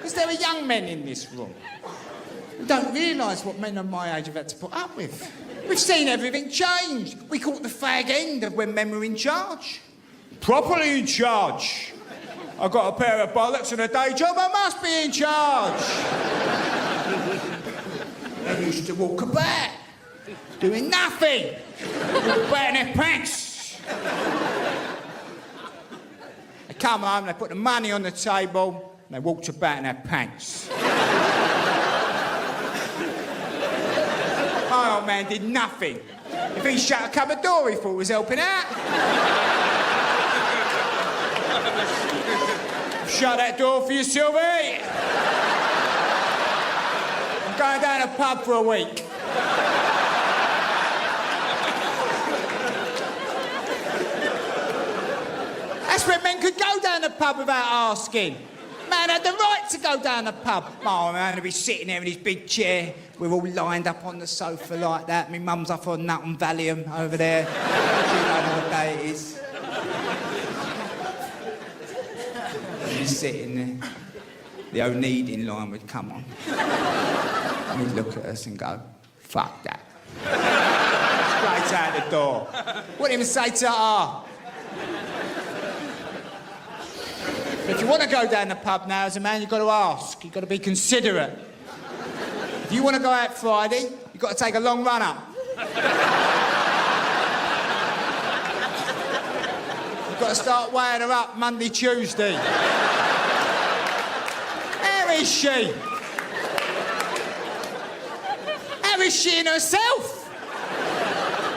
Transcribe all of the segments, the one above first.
Because there are young men in this room who don't realise what men of my age have had to put up with. We've seen everything change. We caught the fag end of when men were in charge. Properly in charge. I've got a pair of bollocks and a day job, I must be in charge. They used to walk about, doing nothing. Walk about in their pants. They come home, they put the money on the table, and they walked about in their pants. My old man did nothing. If he shut a cupboard door, he thought he was helping out. Shut that door for you, Sylvie. I'm going down to the pub for a week. That's when men could go down the pub without asking. Man had the right to go down the pub. Oh, man, he'd be sitting there in his big chair. We're all lined up on the sofa like that. My mum's up on nut and Valium over there. You know what day it is. He's sitting there. The O'Needing line would come on. And he'd look at us and go, fuck that. Straight out the door. Wouldn't even say ta-ta. If you want to go down the pub now as a man, you've got to ask. You've got to be considerate. If you want to go out Friday, you've got to take a long run up. You've got to start weighing her up Monday, Tuesday. How is she? How is she in herself?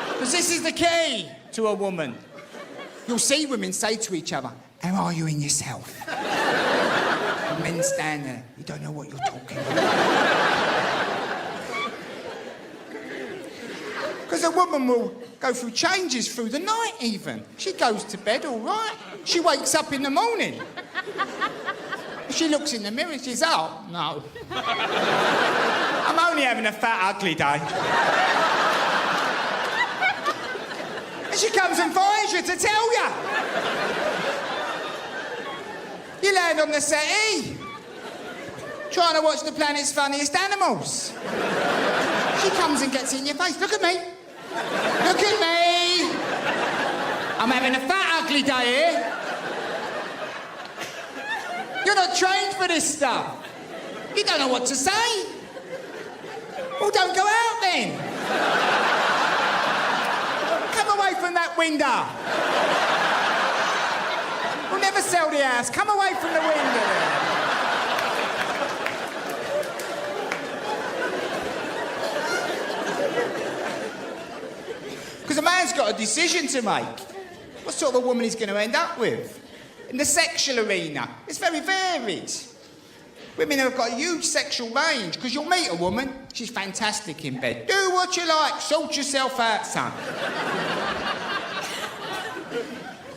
Because this is the key to a woman. You'll see women say to each other, how are you in yourself? And men stand there, you don't know what you're talking about. Because a woman will go through changes through the night even. She goes to bed all right. She wakes up in the morning. She looks in the mirror and she says, oh, no. I'm only having a fat, ugly day. And she comes and finds you to tell you. You land on the settee, trying to watch the planet's funniest animals. She comes and gets in your face. Look at me. Look at me. I'm having a fat, ugly day here. You're not trained for this stuff. You don't know what to say. Well, don't go out then. Come away from that window. We'll never sell the house. Come away from the window there. Because a man's got a decision to make. What sort of a woman he's going to end up with? In the sexual arena, it's very varied. Women have got a huge sexual range, because you'll meet a woman, she's fantastic in bed. Do what you like, sort yourself out, son.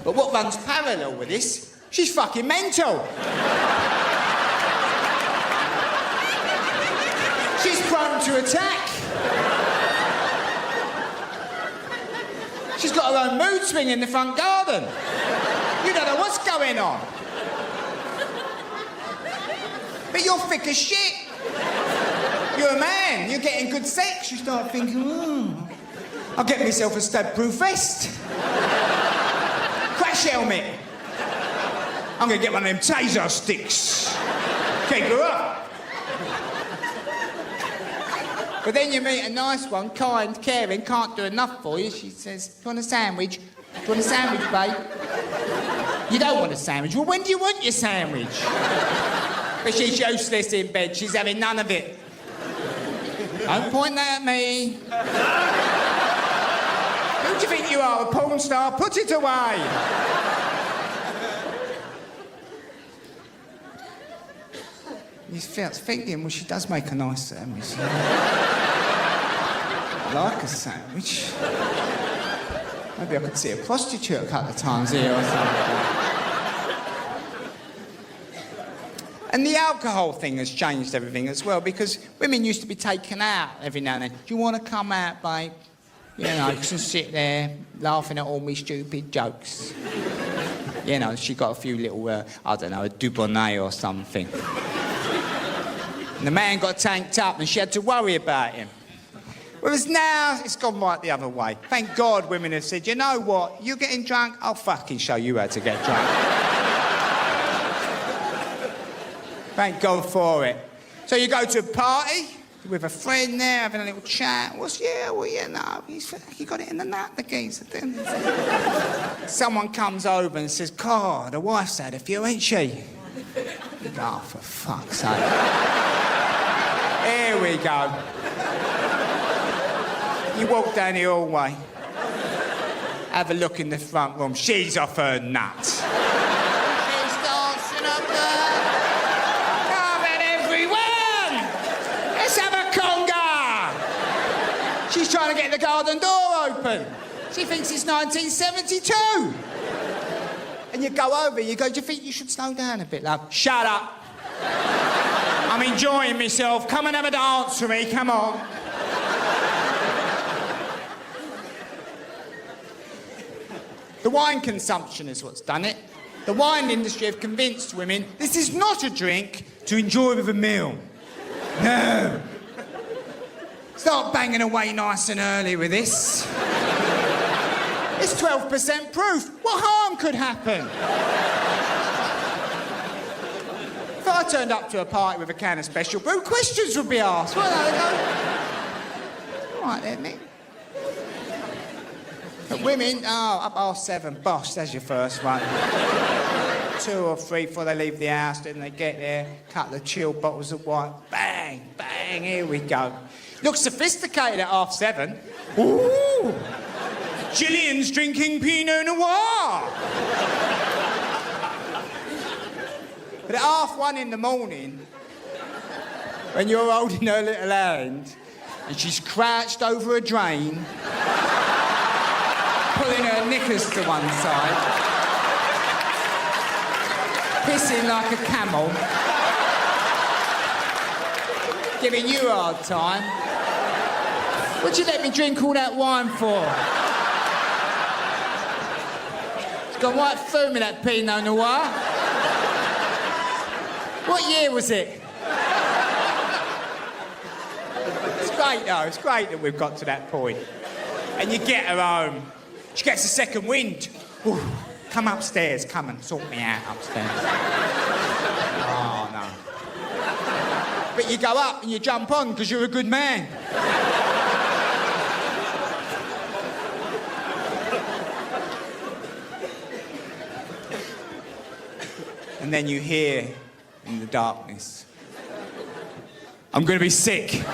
But what runs parallel with this, she's fucking mental. She's prone to attack. She's got her own mood swing in the front garden. You don't know what's going on. But you're thick as shit. You're a man, you're getting good sex. You start thinking, I'll get myself a stab-proof vest. Crash helmet. I'm going to get one of them taser sticks. Keep her up. But then you meet a nice one, kind, caring, can't do enough for you. She says, do you want a sandwich? Do you want a sandwich, babe? You don't want a sandwich. Well, when do you want your sandwich? But she's useless in bed. She's having none of it. Don't point that at me. Who do you think you are, a porn star? Put it away. He's thinking, well, she does make a nice sandwich. I like a sandwich. Maybe I could see a prostitute a couple of times here or something. And the alcohol thing has changed everything as well, because women used to be taken out every now and then. Do you want to come out, babe? You know, just sit there laughing at all my stupid jokes. You know, she got a few little, I don't know, a Dubonnet or something. And the man got tanked up and she had to worry about him. Whereas now, it's gone right the other way. Thank God women have said, you know what, you're getting drunk, I'll fucking show you how to get drunk. Thank God for it. So you go to a party with a friend there, having a little chat. He got it in the nut, the geezer. Someone comes over and says, God, the wife's had a few, ain't she? You go, oh, for fuck's sake. Here we go. You walk down the hallway, have a look in the front room. She's off her nut. She's dancing up there. Come on, everyone! Let's have a conga! She's trying to get the garden door open. She thinks it's 1972. And you go over, you go, do you think you should slow down a bit, love? Shut up. I'm enjoying myself. Come and have a dance with me, come on. The wine consumption is what's done it. The wine industry have convinced women this is not a drink to enjoy with a meal. No. Start banging away nice and early with this. It's 12% proof. What harm could happen? If I turned up to a party with a can of special brew, questions would be asked. Well, they go, all right then, Mick. But women, up 7:30, bosh, that's your first one. 2 or 3 before they leave the house, then they get there, couple of chilled bottles of wine, bang, bang, here we go. Looks sophisticated at 7:30. Ooh! Gillian's drinking Pinot Noir! But at 1:30 in the morning, when you're holding her little hand, and she's crouched over a drain, pulling her knickers to one side, pissing like a camel, giving you a hard time. What'd you let me drink all that wine for? It's gone right through me, that Pinot Noir. What year was it? It's great, though. It's great that we've got to that point. And you get her home. She gets a second wind. Ooh, come upstairs, come and sort me out upstairs. Oh, no. But you go up and you jump on because you're a good man. And then you hear in the darkness, I'm going to be sick.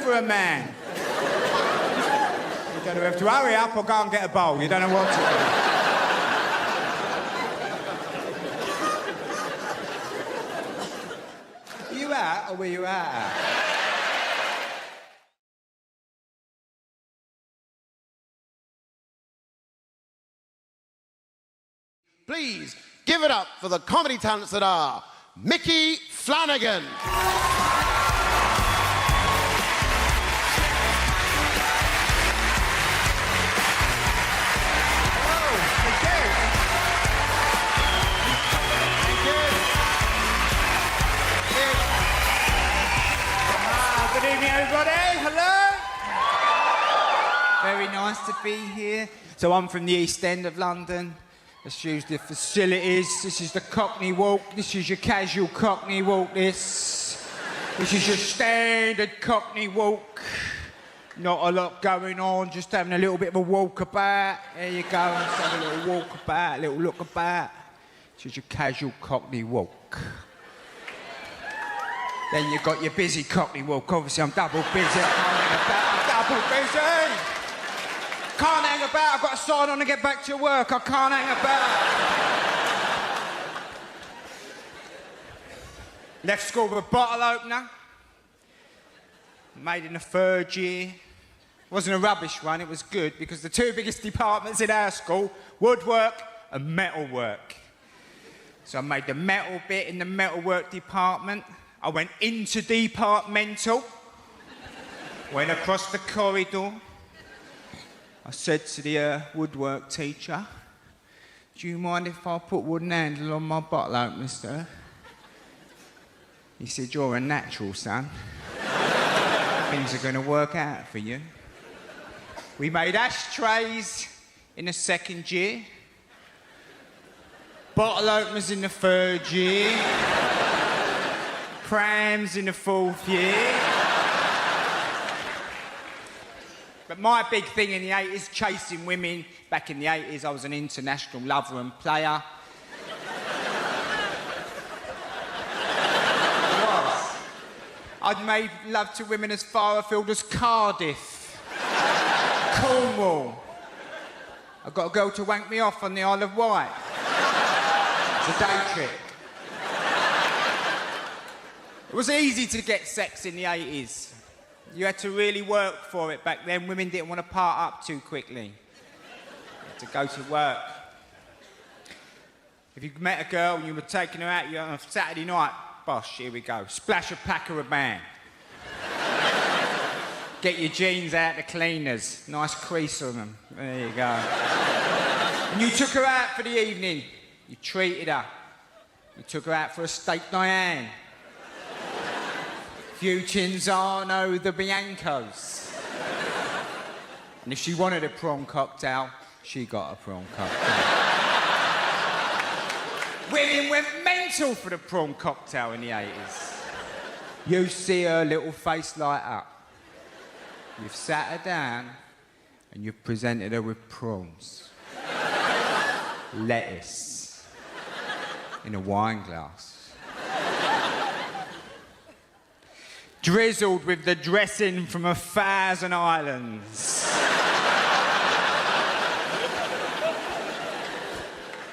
For a man. You don't have to hurry up or go and get a bowl. You don't know what to do. Were you out or were you out? Please give it up for the comedy talents that are Micky, Flanagan. Good evening, everybody. Hello. Very nice to be here. So I'm from the East End of London. Let's use the facilities. This is the Cockney walk. This is your casual Cockney walk, this. This is your standard Cockney walk. Not a lot going on, just having a little bit of a walkabout. There you go, let's have a little walkabout, a little look about. This is your casual Cockney walk. Then you've got your busy Cockney walk. Obviously, I'm double busy. I can't hang about. I'm double busy. Can't hang about. I've got to sign on and get back to work. I can't hang about. Left school with a bottle opener. Made in the 3rd year. Wasn't a rubbish one. It was good because the 2 biggest departments in our school, woodwork and metalwork. So I made the metal bit in the metalwork department. I went into departmental, went across the corridor. I said to the woodwork teacher, do you mind if I put wooden handle on my bottle opener, sir? He said, you're a natural, son. Things are going to work out for you. We made ashtrays in the 2nd year, bottle openers in the 3rd year, prams in the 4th year. But my big thing in the 80s, chasing women. Back in the 80s, I was an international lover and player. I'd made love to women as far afield as Cardiff, Cornwall. I got a girl to wank me off on the Isle of Wight. It's a day trip. It was easy to get sex in the 80s. You had to really work for it back then. Women didn't want to part up too quickly. You had to go to work. If you met a girl and you were taking her out on a Saturday night, bosh, here we go. Splash a pack of a band. Get your jeans out the cleaners. Nice crease on them. There you go. And you took her out for the evening. You treated her. You took her out for a steak Diane. Few Cinzano the Biancos. And if she wanted a prawn cocktail, she got a prawn cocktail. Women went mental for the prawn cocktail in the 80s. You see her little face light up. You've sat her down and you've presented her with prawns. Lettuce. In a wine glass. Drizzled with the dressing from 1,000 islands.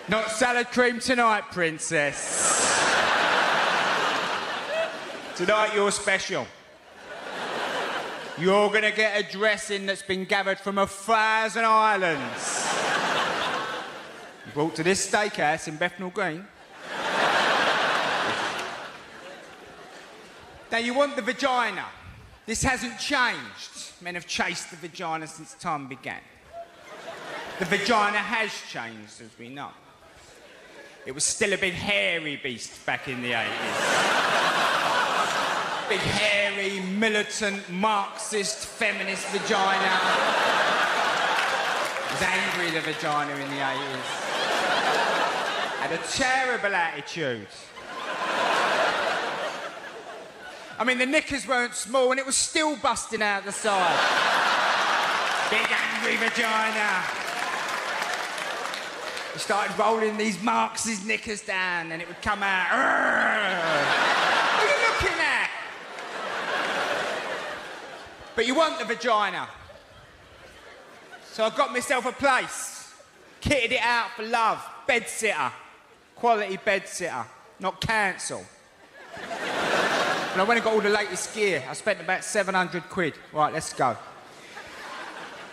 Not salad cream tonight, princess. Tonight you're special. You're gonna get a dressing that's been gathered from 1,000 islands. You brought to this steakhouse in Bethnal Green. Now, you want the vagina. This hasn't changed. Men have chased the vagina since time began. The vagina has changed, as we know. It was still a big hairy beast back in the 80s. Big hairy, militant, Marxist, feminist vagina. It was angry, the vagina in the 80s. Had a terrible attitude. I mean, the knickers weren't small and it was still busting out the side. Big angry vagina. He started rolling these Marxist knickers down and it would come out. What are you looking at? But you want the vagina. So I got myself a place. Kitted it out for love. Bed-sitter. Quality bed-sitter. Not council. And I went and got all the latest gear. I spent about 700 quid. Right, let's go.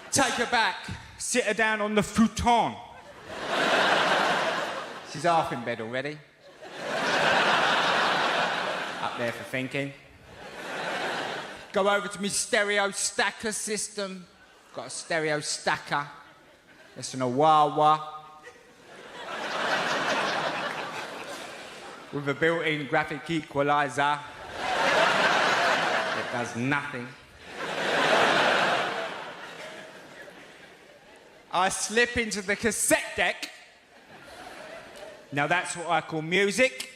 Take her back. Sit her down on the futon. She's half in bed already. Up there for thinking. Go over to my stereo stacker system. Got a stereo stacker. Listen to wah-wah. With a built-in graphic equaliser. It does nothing. I slip into the cassette deck. Now that's what I call music.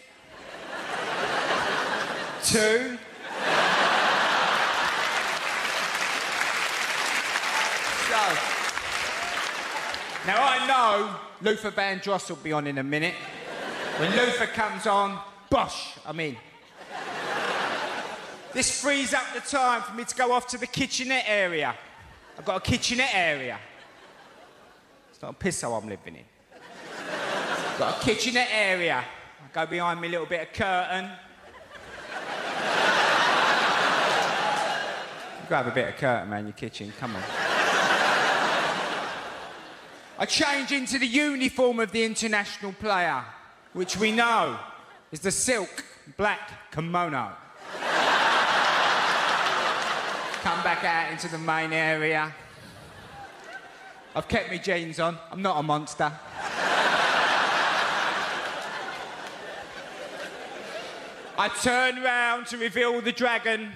2. So. Now I know Luther Vandross will be on in a minute. When Luther comes on, bosh, I'm in. This frees up the time for me to go off to the kitchenette area. I've got a kitchenette area. It's not a piss hole I'm living in. Got a kitchenette area. I go behind me little bit of curtain. Grab a bit of curtain, man, your kitchen, come on. I change into the uniform of the international player, which we know is the silk black kimono. Come back out into the main area. I've kept my jeans on. I'm not a monster. I turn round to reveal the dragon.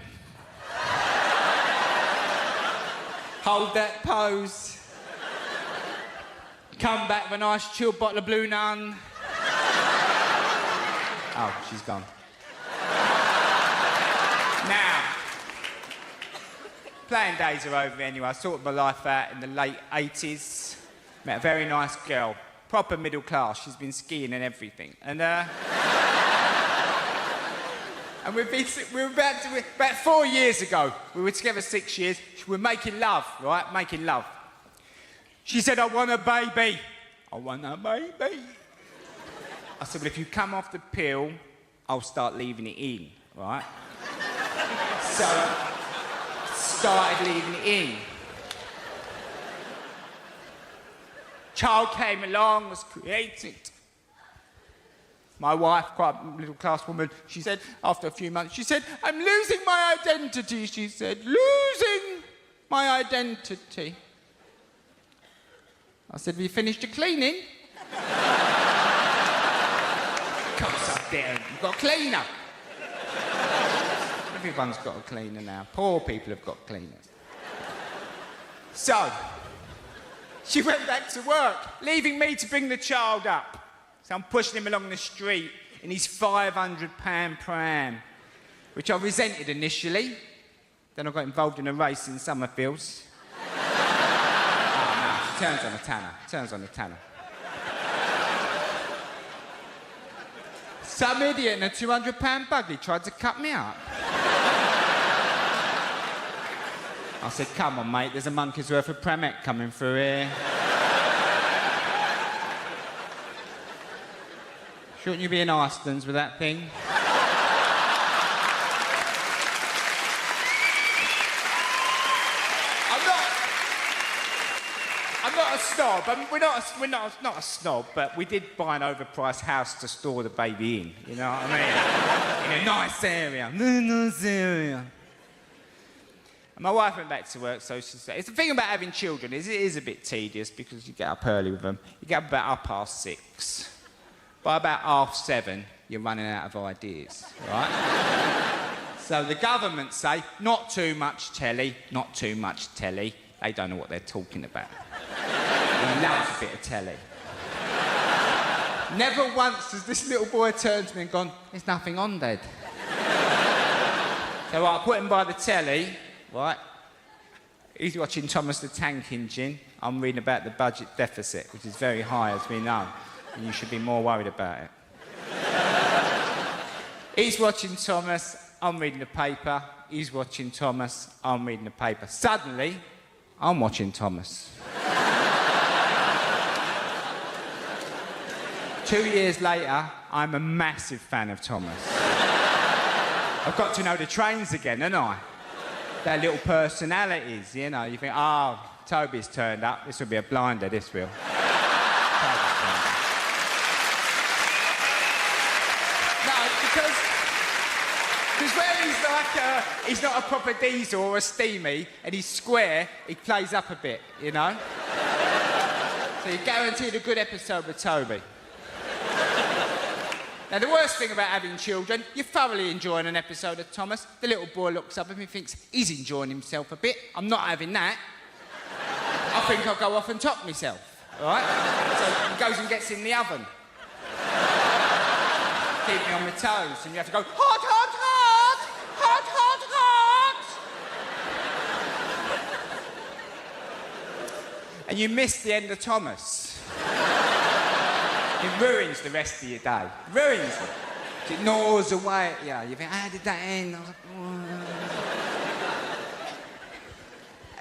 Hold that pose. Come back with a nice chilled bottle of Blue Nun. Oh, she's gone. Now, playing days are over anyway. I sorted my life out in the late 80s. Met a very nice girl, proper middle class. She's been skiing and everything. And we were about 4 years ago. We were together 6 years. We were making love, right? Making love. She said, I want a baby. I want a baby. I said, well, if you come off the pill, I'll start leaving it in, right? So, started leaving it in. Child came along, was created. My wife, quite a middle class woman, she said, after a few months, she said, I'm losing my identity, she said, losing my identity. I said, have you finished your cleaning? Come up there, you've got a cleaner. Everyone's got a cleaner now. Poor people have got cleaners. So, she went back to work, leaving me to bring the child up. So I'm pushing him along the street in his £500 pram, which I resented initially. Then I got involved in a race in Summerfields. Oh, no, she turns on a tanner, turns on a tanner. Some idiot in a £200 buggy tried to cut me up. I said, come on, mate, there's a monkey's worth of Pramet coming through here. Shouldn't you be in Icelands with that thing? I'm not a snob. I mean, we're not a snob, but we did buy an overpriced house to store the baby in. You know what I mean? In a nice area. Nice area. And my wife went back to work, so she said, it's the thing about having children is it is a bit tedious because you get up early with them. You get up about 6:30. By about 7:30, you're running out of ideas, right? So the government say, not too much telly, not too much telly. They don't know what they're talking about. He loves a bit of telly. Never once has this little boy turned to me and gone, there's nothing on, Dad. So I put him by the telly, right? He's watching Thomas the Tank Engine. I'm reading about the budget deficit, which is very high, as we know. And you should be more worried about it. He's watching Thomas, I'm reading the paper. He's watching Thomas, I'm reading the paper. Suddenly, I'm watching Thomas. 2 years later, I'm a massive fan of Thomas. I've got to know the trains again, haven't I? Their little personalities, you know. You think, oh, Toby's turned up. This will be a blinder, this will. Because where he's like, he's not a proper diesel or a steamy, and he's square, he plays up a bit, you know? So you're guaranteed a good episode with Toby. Now, the worst thing about having children, you're thoroughly enjoying an episode of Thomas. The little boy looks up at me and thinks, he's enjoying himself a bit. I'm not having that. I think I'll go off and top myself, all right? So he goes and gets in the oven. Keep me on my toes, and you have to go, hot, hot, hot! Hot, hot, hot! And you miss the end of Thomas. It ruins the rest of your day. Ruins it. It gnaws away at you. You think, how did that end? I was like,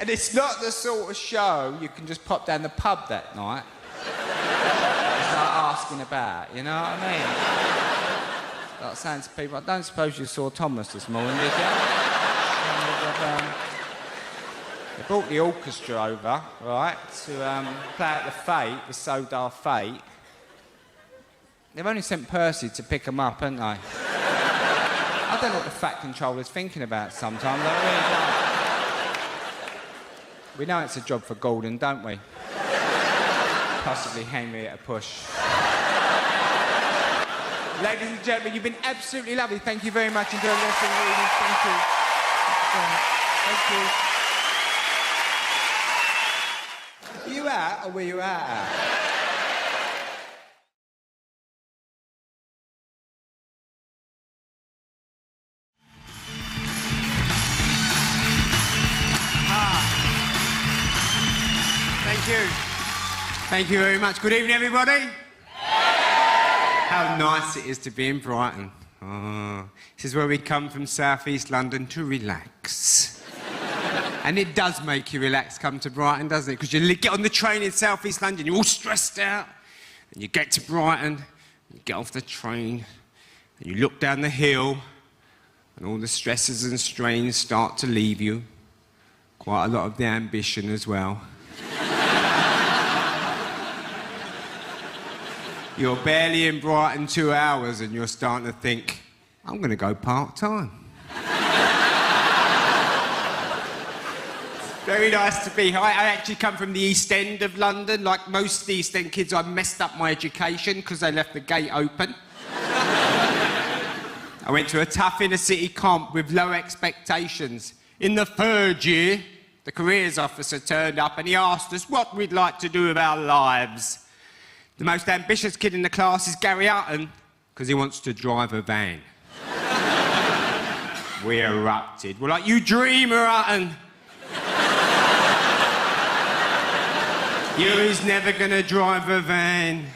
and it's not the sort of show you can just pop down the pub that night and start asking about, you know what I mean? Like saying to people, I don't suppose you saw Thomas this morning, did you? They brought the orchestra over, right, to play out the Fate, the So Dar Fate. They've only sent Percy to pick them up, haven't they? I don't know what the Fat Controller's thinking about sometimes. I really don't. We know it's a job for Gordon, don't we? Possibly Henry at a push. ladies and gentlemen, you've been absolutely lovely. Thank you very much. Enjoy the rest of the evening. Thank you. Thank you. Were you out or were you out? Thank you. Thank you very much. Good evening, everybody. How nice it is to be in Brighton. Oh, this is where we come from South East London to relax. And it does make you relax, come to Brighton, doesn't it? Because you get on the train in South East London, you're all stressed out, and you get to Brighton, you get off the train, and you look down the hill, and all the stresses and strains start to leave you. Quite a lot of the ambition as well. You're barely in Brighton 2 hours and you're starting to think, I'm going to go part-time. Very nice to be here. I actually come from the East End of London. Like most East End kids, I messed up my education because they left the gate open. I went to a tough inner-city comp with low expectations. In the third year, the careers officer turned up and he asked us what we'd like to do with our lives. The most ambitious kid in the class is Gary Hutton, because he wants to drive a van. We erupted. We're like, you dreamer, Hutton. You's never going to drive a van.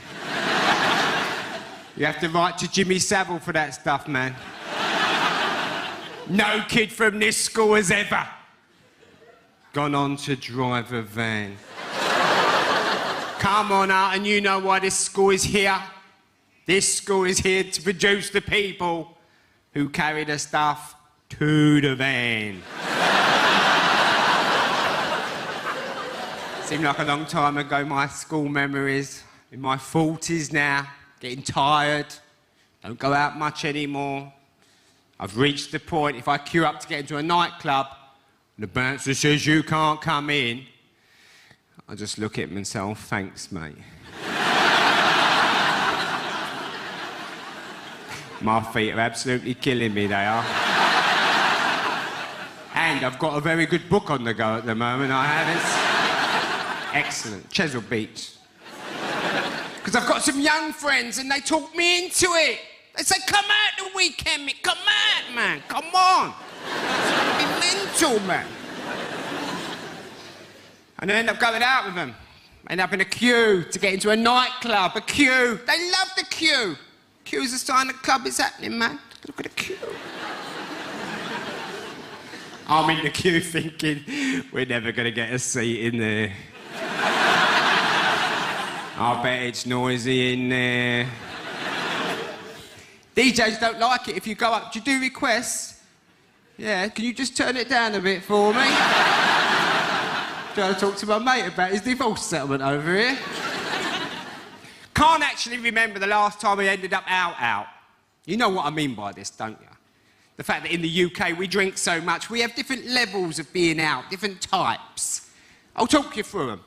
You have to write to Jimmy Savile for that stuff, man. No kid from this school has ever gone on to drive a van. Come on out, and you know why this school is here. This school is here to produce the people who carry the stuff to the van. Seemed like a long time ago, my school memories. In my 40s now, getting tired, don't go out much anymore. I've reached the point, if I queue up to get into a nightclub, and the bouncer says you can't come in, I just look at him and say, oh, thanks, mate. My feet are absolutely killing me, they are. And I've got a very good book on the go at the moment, I have. It's excellent. Chesil Beach. Because I've got some young friends and they talk me into it. They say, come out the weekend, Mick. Come out, man. Come on. It's mental, man. And I end up going out with them. End up in a queue to get into a nightclub, a queue. They love the queue. Queue's a sign the club is happening, man. Look at the queue. I'm in the queue thinking, we're never going to get a seat in there. I bet it's noisy in there. DJs don't like it if you go up. Do you do requests? Yeah, can you just turn it down a bit for me? Trying to talk to my mate about his divorce settlement over here. Can't actually remember the last time we ended up out. You know what I mean by this, don't you? The fact that in the UK we drink so much, we have different levels of being out, different types. I'll talk you through them.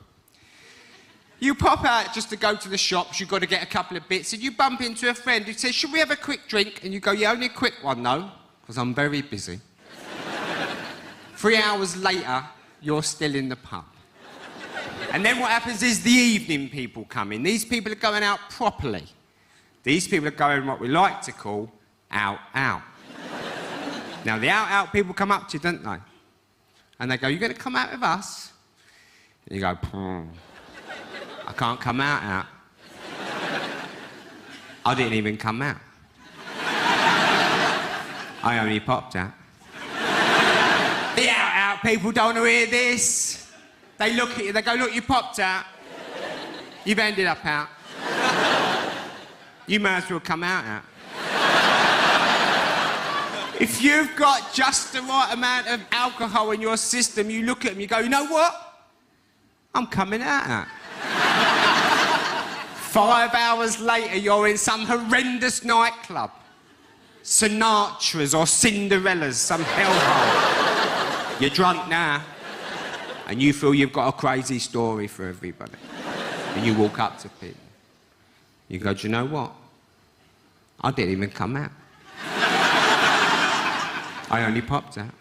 You pop out just to go to the shops, you've got to get a couple of bits, and you bump into a friend who says, should we have a quick drink? And you go, yeah, only a quick one, though, because I'm very busy. 3 hours later, you're still in the pub. And then what happens is the evening people come in. These people are going out properly. These people are going what we like to call out. Now, the out people come up to you, don't they? And they go, you going to come out with us? And you go, I can't come out. I didn't even come out. I only popped out. The out people don't want to hear this. They look at you, they go, look, you popped out. You've ended up out. You may as well come out. If you've got just the right amount of alcohol in your system, you look at them, you go, you know what? I'm coming out. 5 hours later, you're in some horrendous nightclub. Sinatra's or Cinderella's, some hellhole. You're drunk now, and you feel you've got a crazy story for everybody. And you walk up to people. You go, do you know what? I didn't even come out. I only popped out.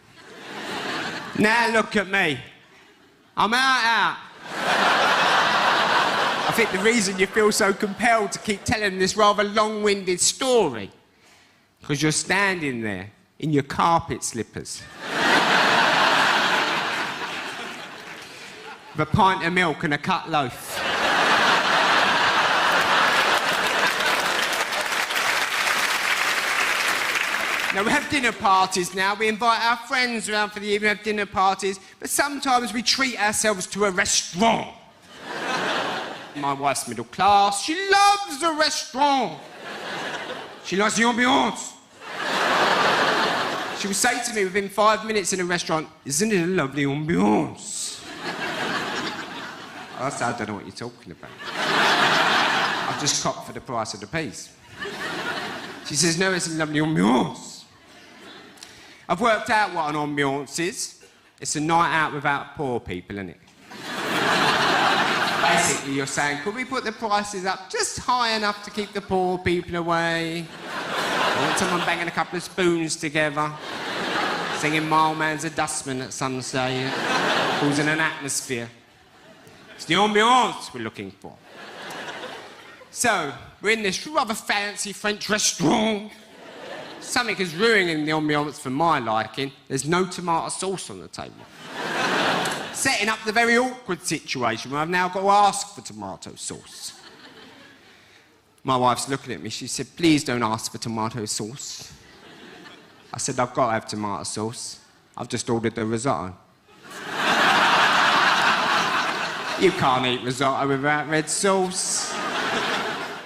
Now look at me. I'm out. I think the reason you feel so compelled to keep telling this rather long-winded story, because you're standing there in your carpet slippers. With a pint of milk and a cut loaf. Now, we have dinner parties now. We invite our friends around for the evening, have dinner parties, but sometimes we treat ourselves to a restaurant. My wife's middle class. She loves a restaurant. She likes the ambiance. She would say to me within 5 minutes in a restaurant, "Isn't it a lovely ambiance?" I said, "I don't know what you're talking about. I've just copped for the price of the piece." She says, "No, it's a lovely ambiance." I've worked out what an ambiance is. It's a night out without poor people, isn't it? Basically, you're saying, could we put the prices up just high enough to keep the poor people away? I want someone banging a couple of spoons together, singing Mild Man's a Dustman at some stage, causing an atmosphere. It's the ambiance we're looking for. So, we're in this rather fancy French restaurant. Something is ruining the ambiance for my liking. There's no tomato sauce on the table. Setting up the very awkward situation where I've now got to ask for tomato sauce. My wife's looking at me. She said, "Please don't ask for tomato sauce." I said, "I've got to have tomato sauce. I've just ordered the risotto." You can't eat risotto without red sauce.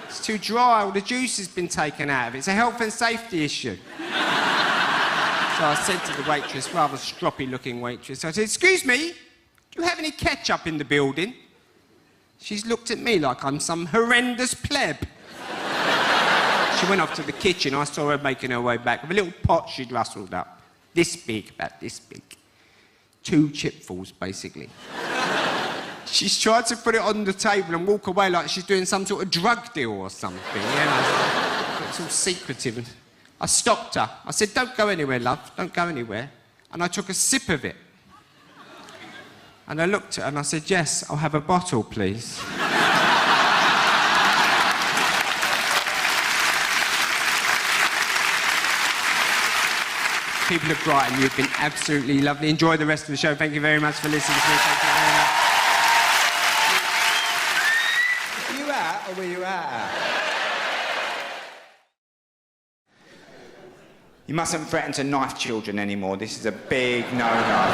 It's too dry. All the juice has been taken out of it. It's a health and safety issue. So I said to the waitress, rather stroppy-looking waitress, I said, "Excuse me, do you have any ketchup in the building?" She's looked at me like I'm some horrendous pleb. She went off to the kitchen. I saw her making her way back with a little pot she'd rustled up. This big, about this big. 2 chipfuls, basically. She's tried to put it on the table and walk away like she's doing some sort of drug deal or something, you know. It's all secretive. And I stopped her. I said, "Don't go anywhere, love. Don't go anywhere." And I took a sip of it. And I looked at her and I said, "Yes, I'll have a bottle, please." People of Brighton, you've been absolutely lovely. Enjoy the rest of the show. Thank you very much for listening to me. Thank you very much. Were you out or were you out? You mustn't threaten to knife children anymore. This is a big no-no.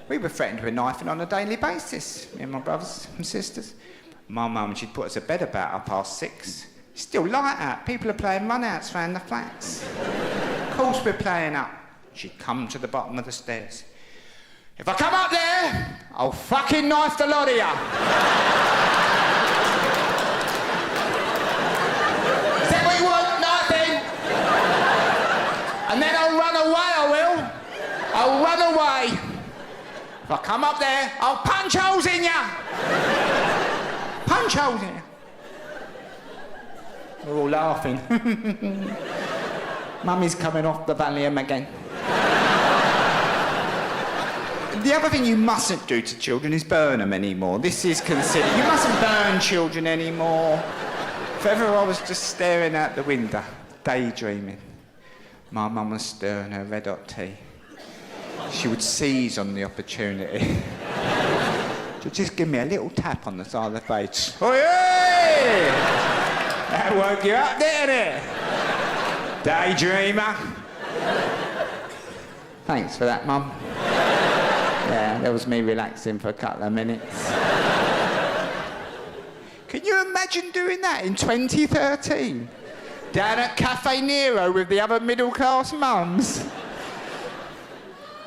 We were threatened with knifing on a daily basis, me and my brothers and sisters. My mum, she'd put us to bed about 6:30. It's still light out. People are playing run-outs around the flats. Of course we're playing up. She'd come to the bottom of the stairs. "If I come up there, I'll fucking knife the lot of ya." Is that what you want? Knifing? And then I'll run away, I will. I'll run away. If I come up there, I'll punch holes in ya. Punch holes in ya. We're all laughing. Mummy's coming off the Valium again. The other thing you mustn't do to children is burn them anymore. This is considered... You mustn't burn children anymore. If ever I was just staring out the window, daydreaming, my mum was stirring her red hot tea. She would seize on the opportunity to just give me a little tap on the side of the face. Oi, oi! That woke you up, didn't it? Daydreamer. Thanks for that, Mum. Yeah, that was me relaxing for a couple of minutes. Can you imagine doing that in 2013? Down at Cafe Nero with the other middle-class mums.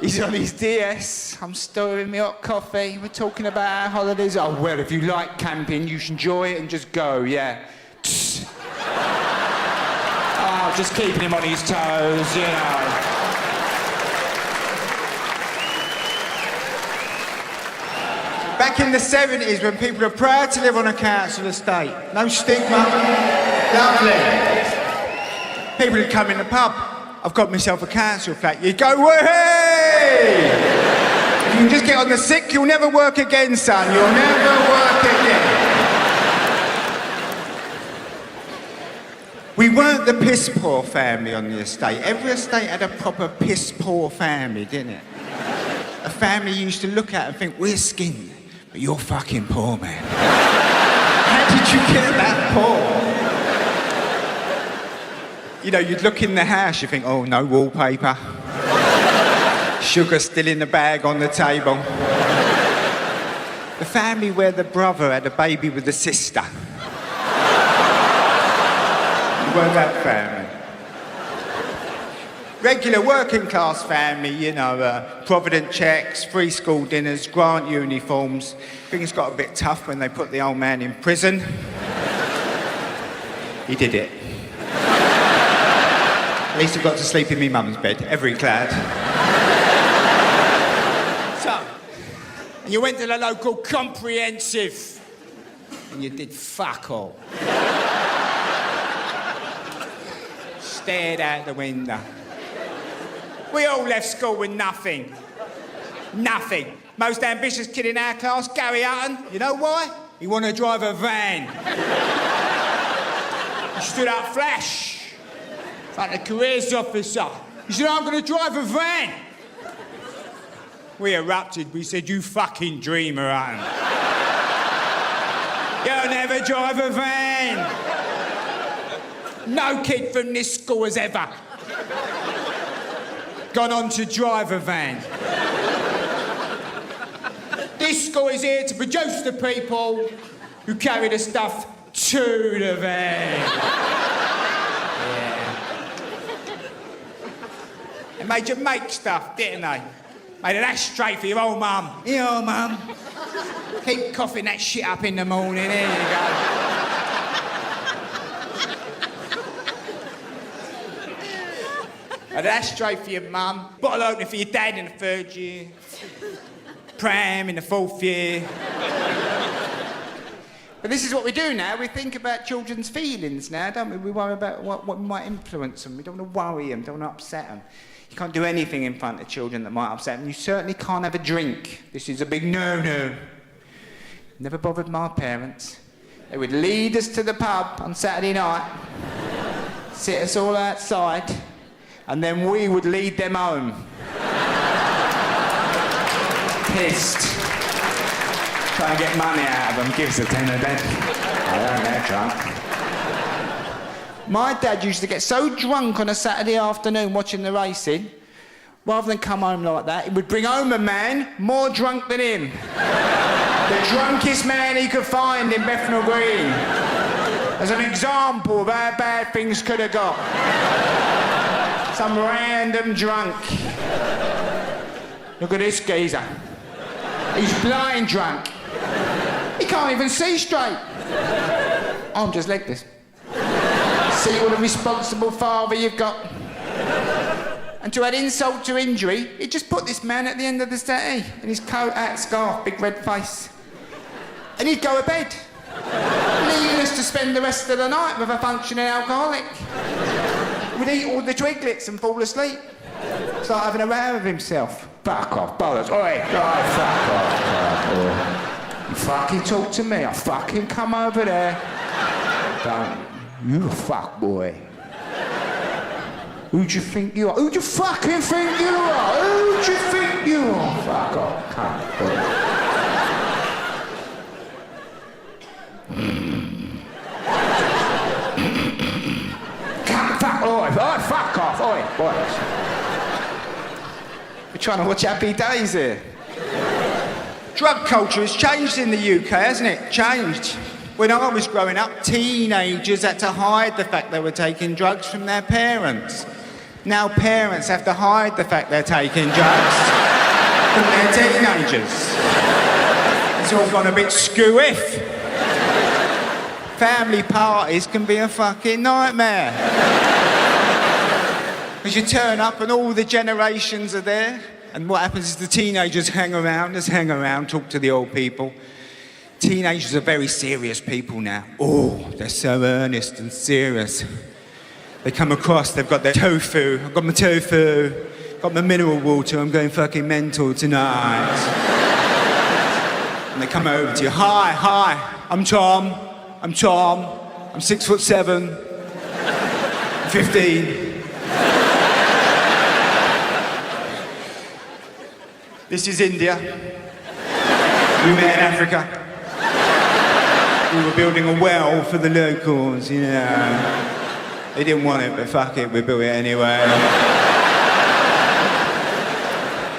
He's on his DS, I'm stirring me hot coffee, we're talking about our holidays. "Oh, well, if you like camping, you should enjoy it and just go, yeah." Oh, just keeping him on his toes, you know. Back in the 70s, when people were proud to live on a council estate, no stigma. Lovely. People would come in the pub. I've got myself a council flat. You go, woohoo! If you can just get on the sick, you'll never work again, son. You'll never work again. We weren't the piss poor family on the estate. Every estate had a proper piss poor family, didn't it? A family you used to look at and think, we're skinned, but you're fucking poor, man. How did you get that poor? You know, you'd look in the house, you think, oh, no wallpaper. Sugar still in the bag on the table. The family where the brother had a baby with the sister. You weren't that family. Regular working class family, you know, Provident checks, free school dinners, grant uniforms. Things got a bit tough when they put the old man in prison. He did it. At least I got to sleep in my mum's bed, every glad. So, you went to the local comprehensive and you did fuck all. Stared out the window. We all left school with nothing. Nothing. Most ambitious kid in our class, Gary Hutton. You know why? He wanted to drive a van. He stood up flash. Like the careers officer. He said, I'm going to drive a van. We erupted. We said, you fucking dreamer, Hutton. You'll never drive a van. No kid from this school has ever gone on to drive a van. This school is here to produce the people who carry the stuff to the van. Yeah. They made you make stuff, didn't they? Made an ashtray for your old mum. Here, old mum. Keep coughing that shit up in the morning. Here you go. An ashtray for your mum, bottle opener for your dad in the 3rd year, pram in the 4th year. But this is what we do now. We think about children's feelings now, don't we? We worry about what might influence them. We don't want to worry them, don't want to upset them. You can't do anything in front of children that might upset them. You certainly can't have a drink. This is a big no-no. Never bothered my parents. They would lead us to the pub on Saturday night, sit us all outside, and then we would lead them home. Pissed. Try and get money out of them, give us a tenner then. I don't get drunk. My dad used to get so drunk on a Saturday afternoon watching the racing, rather than come home like that, he would bring home a man more drunk than him. The drunkest man he could find in Bethnal Green. As an example of how bad things could have got. Some random drunk. Look at this geezer. He's blind drunk. He can't even see straight. I'm just like this. See what a responsible father you've got. And to add insult to injury, he just put this man at the end of the settee in his coat, hat, scarf, big red face. And he'd go to bed, leaving us to spend the rest of the night with a functioning alcoholic. Would eat all the twiglets and fall asleep. Start having a row with himself. Fuck off, bollocks. Oi, fuck off. You fucking talk to me. I'll fucking come over there. Don't. You a fuck boy. Who do you think you are? Who do you fucking think you are? Who do you think you are? Fuck off, cunt. Fuck, oi, fuck off, oi, boys. We're trying to watch Happy Days here. Drug culture has changed in the UK, hasn't it? Changed. When I was growing up, teenagers had to hide the fact they were taking drugs from their parents. Now parents have to hide the fact they're taking drugs from their teenagers. It's all gone a bit skew-if. Family parties can be a fucking nightmare. Because you turn up and all the generations are there, and what happens is the teenagers hang around, talk to the old people. Teenagers are very serious people now. Oh, they're so earnest and serious. They come across, they've got their tofu. I've got my tofu. Got my mineral water. I'm going fucking mental tonight. And they come over to you. Hi. I'm Tom. I'm 6'7". 15. This is India. We met in Africa. We were building a well for the locals, you know. They didn't want it, but fuck it, we built it anyway.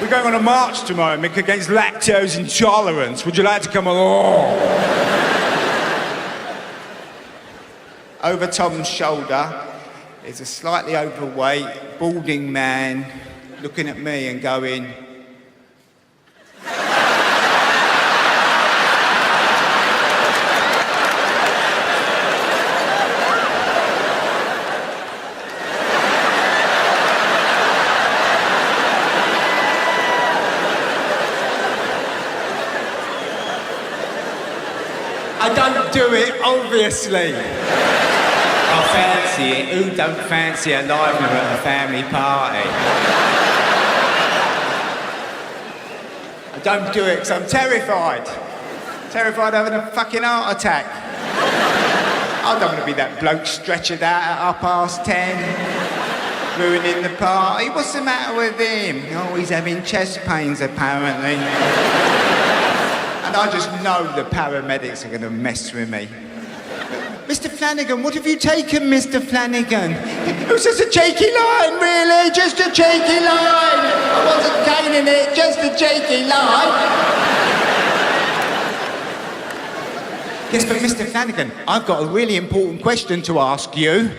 We're going on a march tomorrow, Mick, against lactose intolerance. Would you like to come along? Over Tom's shoulder is a slightly overweight, balding man looking at me and going, I don't do it, obviously. I fancy it. Who don't fancy a livener at a family party? I don't do it because I'm terrified. Terrified of having a fucking heart attack. I don't want to be that bloke stretchered out at 10:30, ruining the party. What's the matter with him? Oh, he's having chest pains, apparently. And I just know the paramedics are going to mess with me. Mr. Flanagan, what have you taken, Mr. Flanagan? It was just a cheeky line, really, just a cheeky line. I wasn't caning it, just a cheeky line. Yes, but Mr. Flanagan, I've got a really important question to ask you.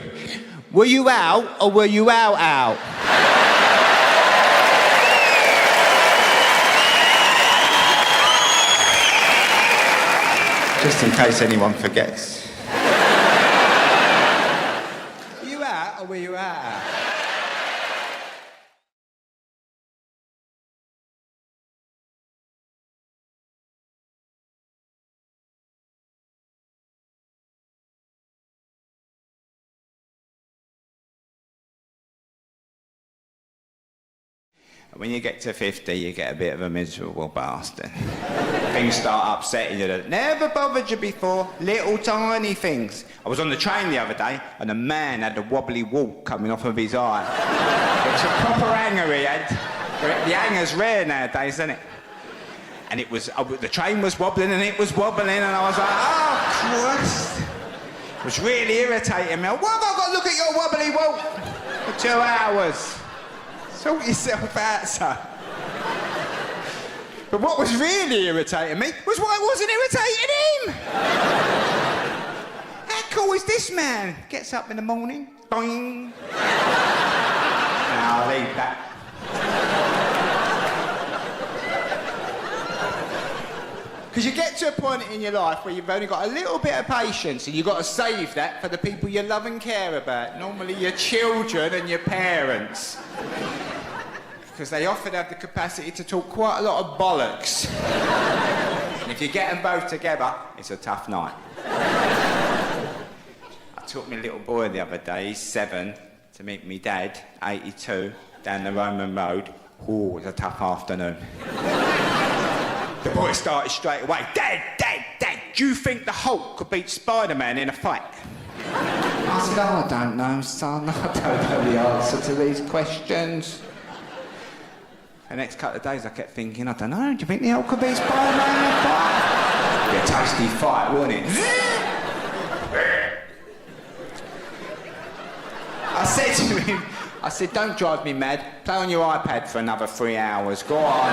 Were you out or were you out? Just in case anyone forgets. Were you out or were you out? When you get to 50, you get a bit of a miserable bastard. Things start upsetting you that never bothered you before. Little tiny things. I was on the train the other day, and a man had a wobbly wart coming off of his eye. It was a proper hanger he had. The hanger's rare nowadays, isn't it? And it was, the train was wobbling, and it was wobbling, and I was like, oh, Christ. It was really irritating me. What have I got to look at your wobbly wart for 2 hours? Sort yourself out, son. But what was really irritating me was why I wasn't irritating him. How cool is this man? Gets up in the morning, boing. Now, I'll leave that. Because you get to a point in your life where you've only got a little bit of patience and you've got to save that for the people you love and care about. Normally your children and your parents. Because they often have the capacity to talk quite a lot of bollocks. And if you get them both together, it's a tough night. I took my little boy the other day, he's 7, to meet me dad, 82, down the Roman Road. Oh, it was a tough afternoon. The boy started straight away, Dad, do you think the Hulk could beat Spider-Man in a fight? I said, oh, I don't know, son. I don't know the answer to these questions. The next couple of days I kept thinking, I don't know, do you think the Hulk could beat Spider-Man in a fight? It'd be a tasty fight, wouldn't it? I said to him, don't drive me mad. Play on your iPad for another 3 hours. Go on.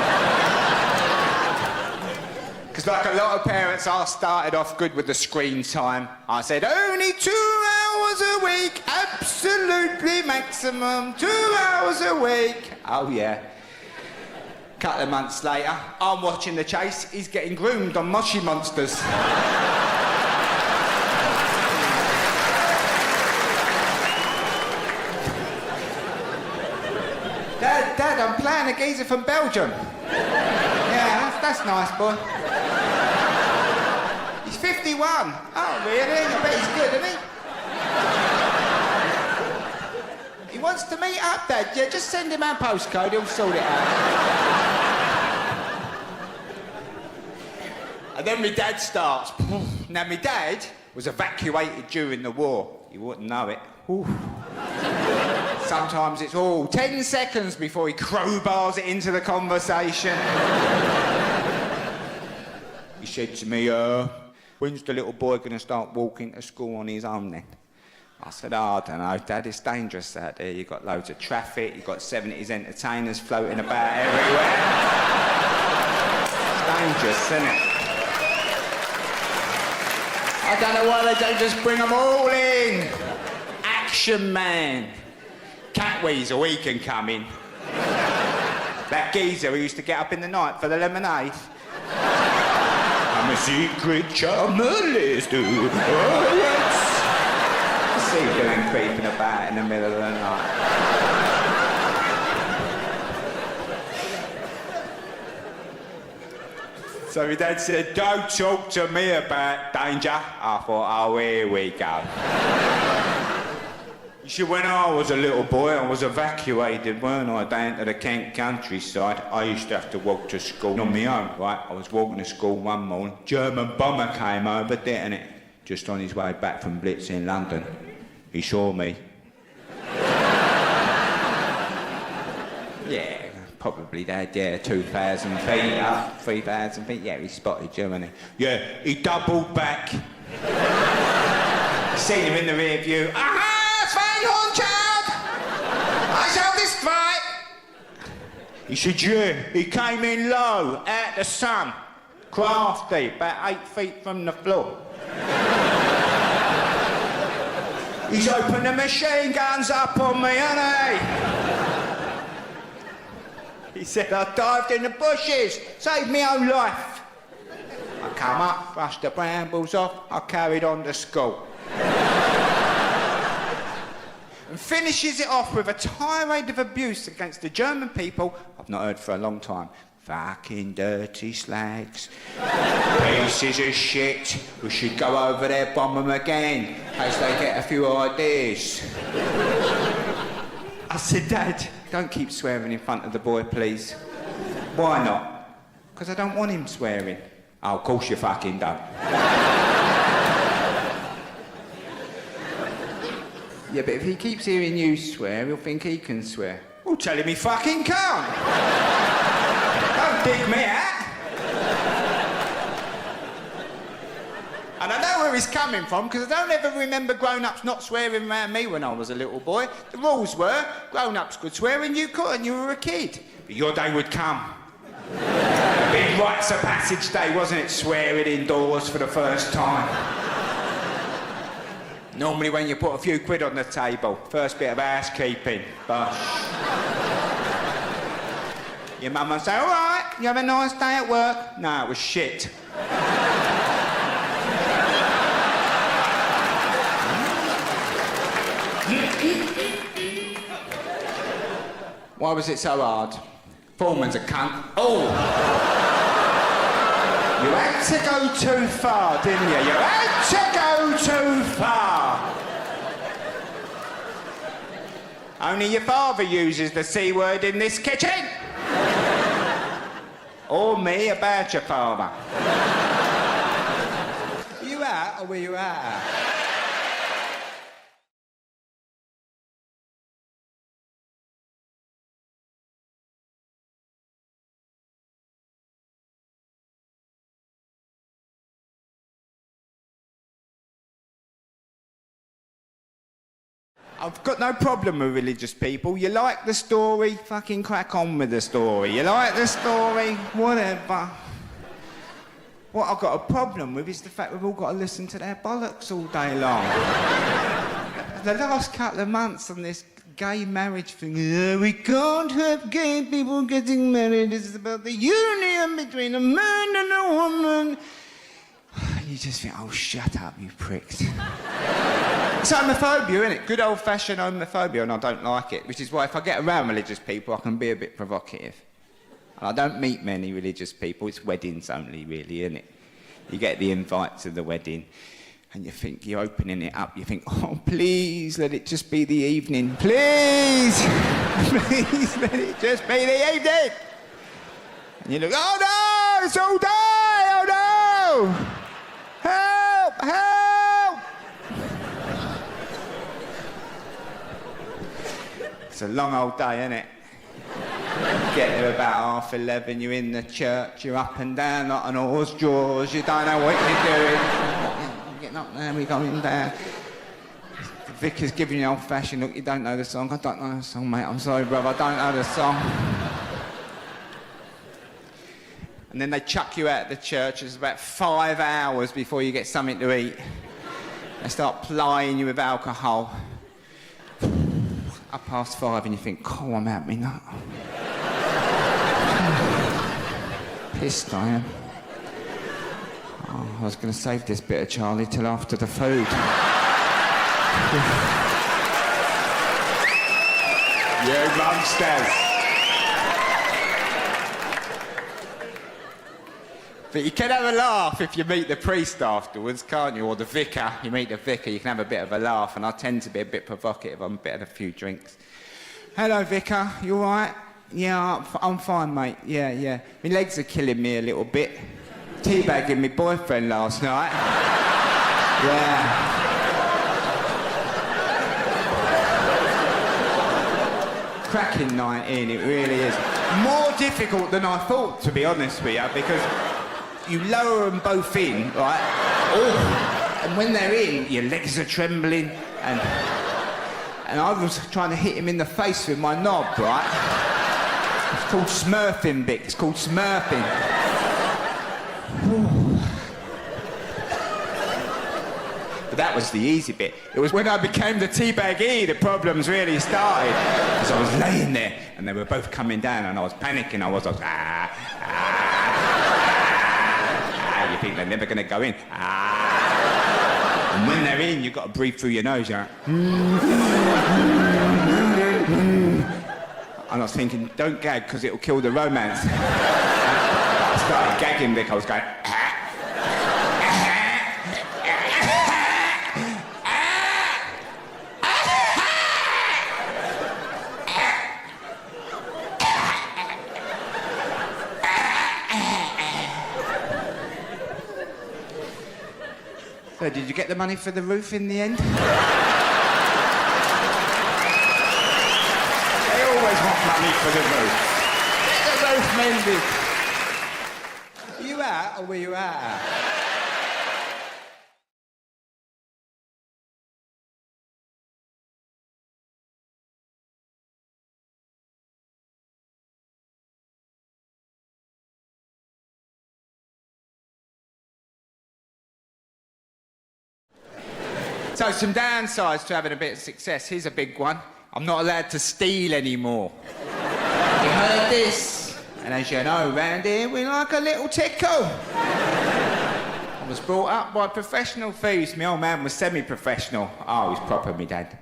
Because like a lot of parents, I started off good with the screen time. I said, only 2 hours a week, absolutely maximum, 2 hours a week. Oh, yeah. Couple of months later, I'm watching the chase, he's getting groomed on Moshi Monsters. Dad, I'm playing a geezer from Belgium. Yeah, that's nice, boy. 51. Oh, really? I bet he's good, isn't he? He wants to meet up, Dad. Yeah, just send him our postcode, he'll sort it out. And then my dad starts. Now, my dad was evacuated during the war. You wouldn't know it. Ooh. Sometimes it's all 10 seconds before he crowbars it into the conversation. He said to me, when's the little boy going to start walking to school on his own then? I said, I don't know, Dad, it's dangerous out there. You've got loads of traffic, you've got 70s entertainers floating about everywhere. It's dangerous, isn't it? I don't know why they don't just bring them all in. Action Man. Catweasel, he can come in. That geezer who used to get up in the night for the lemonade. I'm a secret charmerless dude. Oh, yes. I see him creeping about in the middle of the night. So my dad said, don't talk to me about danger. I thought, oh, here we go. He said, when I was a little boy, I was evacuated, weren't I, down to the Kent countryside. I used to have to walk to school on my own, right? I was walking to school one morning. German bomber came over, didn't it? Just on his way back from Blitz in London. He saw me. Yeah. Probably Dad, yeah, 2,000 feet up, 3,000 feet. Yeah, he spotted you, didn't he? Yeah, he doubled back. Seen him in the rear view. Aha! Sveinhorn, child! I shall this fight! He said, yeah, he came in low, out the sun. Crafty, about 8 feet from the floor. He's opened the machine guns up on me, hasn't he? He said, I dived in the bushes, saved my own life. I come up, brushed the brambles off, I carried on to school. And finishes it off with a tirade of abuse against the German people I've not heard for a long time. Fucking dirty slags. Pieces of shit. We should go over there, bomb them again, in case they get a few ideas. I said, Dad, don't keep swearing in front of the boy, please. Why not? Because I don't want him swearing. Oh, of course you fucking don't. Yeah, but if he keeps hearing you swear, he'll think he can swear. Well, tell him he fucking can't. Don't dig me out. And I know where he's coming from, because I don't ever remember grown-ups not swearing around me when I was a little boy. The rules were, grown-ups could swear and you couldn't, you were a kid. But your day would come. A big rites of passage day, wasn't it? Swearing indoors for the first time. Normally when you put a few quid on the table, first bit of housekeeping, bosh. Your mum would say, all right, you have a nice day at work. No, it was shit. Why was it so hard? Foreman's a cunt. Oh! You had to go too far, didn't you? You had to go too far. Only your father uses the C word in this kitchen. Or me about your father. Were you out or were you out? I've got no problem with religious people. You like the story, fucking crack on with the story. You like the story, whatever. What I've got a problem with is the fact we've all got to listen to their bollocks all day long. The last couple of months on this gay marriage thing, we can't have gay people getting married. This is about the union between a man and a woman. You just think, oh, shut up, you pricks. It's homophobia, isn't it? Good old-fashioned homophobia, and I don't like it, which is why if I get around religious people, I can be a bit provocative. And I don't meet many religious people. It's weddings only, really, isn't it? You get the invite to the wedding, and you think, you're opening it up, you think, oh, please, let it just be the evening. Please! Please, let it just be the evening! And you look, oh no, it's all day! Oh no! Help! Help! It's a long old day, isn't it? Get there about 11:30, you're in the church, you're up and down like an oar's jaws, you don't know what you're doing. You're getting up there, we're going down. The vicar's giving you an old-fashioned look, you don't know the song. I don't know the song, mate, I'm sorry, brother, I don't know the song. And then they chuck you out of the church. It's about 5 hours before you get something to eat. They start plying you with alcohol. 5:30 and you think, oh, I'm out me nut. Pissed I am. Oh, I was going to save this bit of Charlie till after the food. You monsters! But you can have a laugh if you meet the priest afterwards, can't you? Or the vicar. You meet the vicar, you can have a bit of a laugh, and I tend to be a bit provocative. I'm a bit of a few drinks. Hello, vicar. You all right? Yeah, I'm fine, mate. Yeah. My legs are killing me a little bit. Teabagging my boyfriend last night. Yeah. Cracking 19, it really is. More difficult than I thought, to be honest with you, because you lower them both in, right? Oh, and when they're in, your legs are trembling, and I was trying to hit him in the face with my knob, right? It's called smurfing, Vic. It's called smurfing. But that was the easy bit. It was when I became the teabaggee the problems really started. Because I was laying there, and they were both coming down, and I was panicking. I was like, you think they're never going to go in. And when they're in, you've got to breathe through your nose. You're like, and I was thinking, don't gag, because it'll kill the romance. I started gagging, Vic. I was going, So did you get the money for the roof in the end? They always want money for the roof. Get the roof mended. Were you out or were you out? So, some downsides to having a bit of success. Here's a big one. I'm not allowed to steal anymore. You heard this? And as you know, round here, we like a little tickle. I was brought up by professional thieves. My old man was semi-professional. Oh, he's proper, me dad.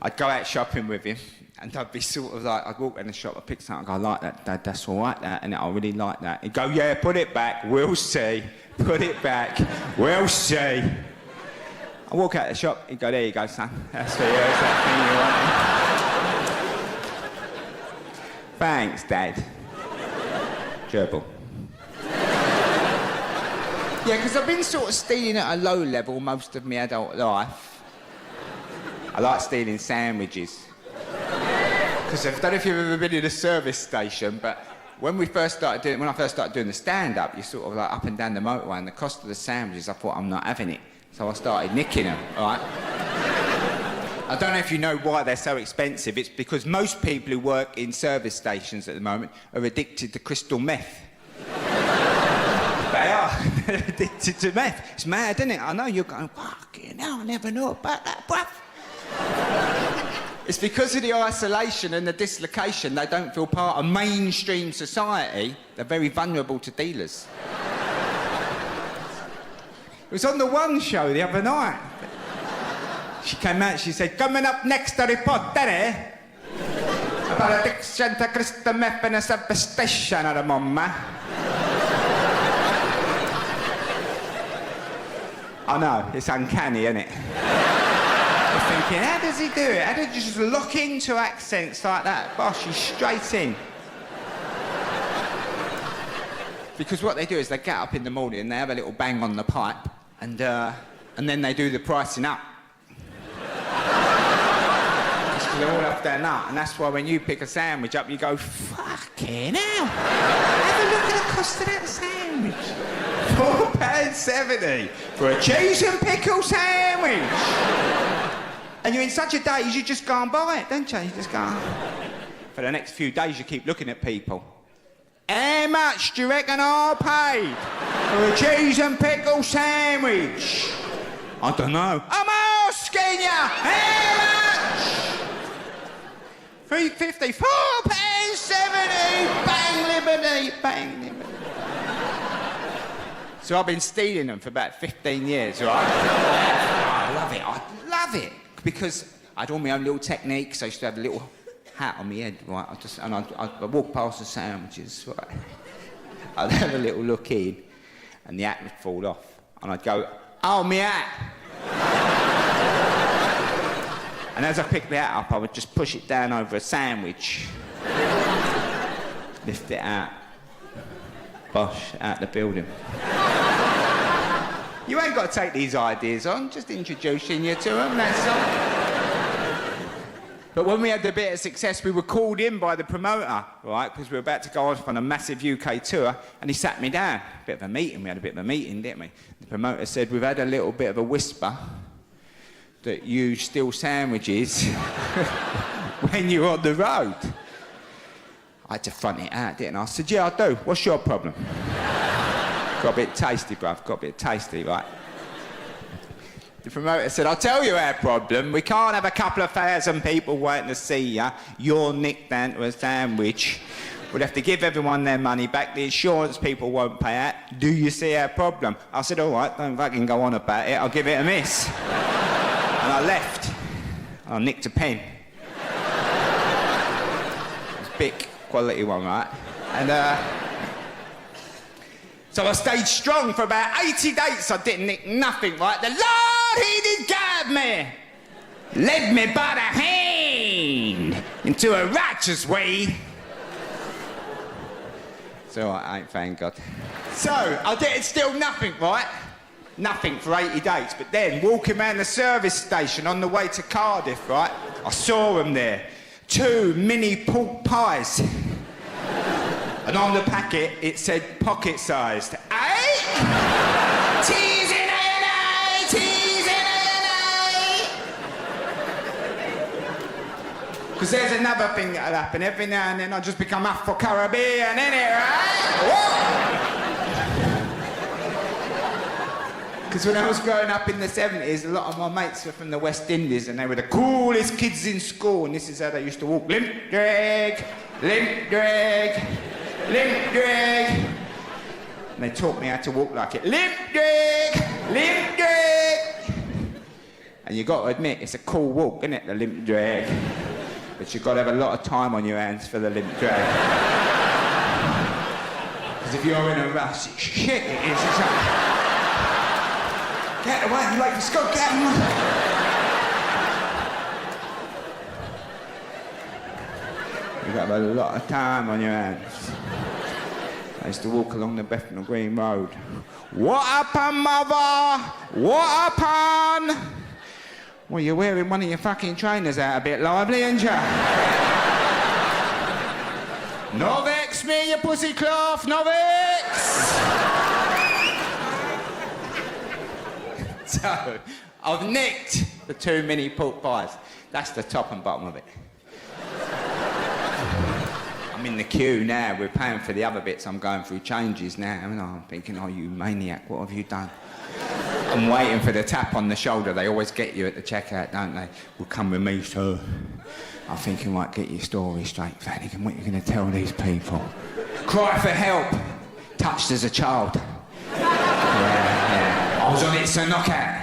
I'd go out shopping with him, and I'd be sort of like, I'd walk in the shop, I'd pick something, I'd go, I like that, Dad, that's all right, that, and I really like that. He'd go, yeah, put it back, we'll see. Put it back, we'll see. I walk out the shop, he'd go, there you go, son. That's for you, that's that thing you wanted. Thanks, Dad. Gerbil. Yeah, because I've been sort of stealing at a low level most of my adult life. I like stealing sandwiches. Because I don't know if you've ever been in a service station, but when I first started doing the stand-up, you're sort of like up and down the motorway, and the cost of the sandwiches, I thought, I'm not having it. So I started nicking them, all right? I don't know if you know why they're so expensive. It's because most people who work in service stations at the moment are addicted to crystal meth. They are. They're addicted to meth. It's mad, isn't it? I know you're going, fucking hell, I never knew about that, bruv. It's because of the isolation and the dislocation, they don't feel part of mainstream society. They're very vulnerable to dealers. It was on the One show the other night. She came out, she said, coming up next to report, eh? About addiction to crystal meth in a service station at the moment. I know, it's uncanny, isn't it? You're thinking, how does he do it? How does he just lock into accents like that? Bosh, he's straight in. Because what they do is they get up in the morning and they have a little bang on the pipe and then they do the pricing up. They're all up their nut, and that's why when you pick a sandwich up, you go, fucking hell. Have a look at the cost of that sandwich. £4.70 for a cheese and pickle sandwich. And you're in such a daze, you just go and buy it, don't you? You just go. For the next few days, you keep looking at people. How much do you reckon I paid for a cheese and pickle sandwich? I don't know. I'm asking you, how much? £3.50, £4.70, bang liberty, bang liberty. So I've been stealing them for about 15 years, right? I love it, because I had all my own little techniques. I used to have a little hat on my head, right? I'd walk past the sandwiches, right? I'd have a little look in, and the hat would fall off, and I'd go, oh, my hat. And as I picked the hat up, I would just push it down over a sandwich. Lift it out. Bosh, out the building. You ain't got to take these ideas on, just introducing you to them, that's all. But when we had a bit of success, we were called in by the promoter, right, because we were about to go off on a massive UK tour, and he sat me down. We had a bit of a meeting, didn't we? The promoter said, we've had a little bit of a whisper that you steal sandwiches when you're on the road. I had to front it out, didn't I? I said, yeah, I do. What's your problem? Got a bit tasty, bruv. Got a bit tasty, right? The promoter said, I'll tell you our problem. We can't have a couple of thousand people waiting to see you. You're nicked down to a sandwich. We'd have to give everyone their money back. The insurance people won't pay out. Do you see our problem? I said, all right, don't fucking go on about it. I'll give it a miss. And I left. I nicked a pen. It was a big quality one, right? And so I stayed strong for about 80 days. I didn't nick nothing, right? The Lord, he did guide me. Led me by the hand into a righteous way. So I ain't, thank God. So I didn't steal nothing, right? Nothing for 80 days. But then, walking around the service station on the way to Cardiff, right, I saw them there. 2 mini pork pies. And on the packet, it said pocket-sized. Eh? Teas in A&A, teas in A&A. Because there's another thing that'll happen. Every now and then I'll just become Afro-Caribbean, innit, right? Whoa! Because when I was growing up in the 70s, a lot of my mates were from the West Indies and they were the coolest kids in school, and this is how they used to walk. Limp drag, limp drag, limp drag. And they taught me how to walk like it. Limp drag, limp drag. And you got to admit, it's a cool walk, isn't it, the limp drag? But you've got to have a lot of time on your hands for the limp drag. Because if you're in a rush, it's shit, it is. It's like, get away, you like to go, get him. You've got to have a lot of time on your hands. I used to walk along the Bethnal Green Road. What happened, mother? What happened? Well, you're wearing one of your fucking trainers out a bit lively, ain't you? No vex me, you pussy cloth, no vex! So, I've nicked the 2 mini pork pies. That's the top and bottom of it. I'm in the queue now. We're paying for the other bits. I'm going through changes now. And I'm thinking, oh, you maniac, what have you done? I'm waiting for the tap on the shoulder. They always get you at the checkout, don't they? Well, come with me, sir. I'm thinking, right, get your story straight, Flanagan. What are you going to tell these people? Cry for help. Touched as a child. Yeah. I was on It's a Knockout.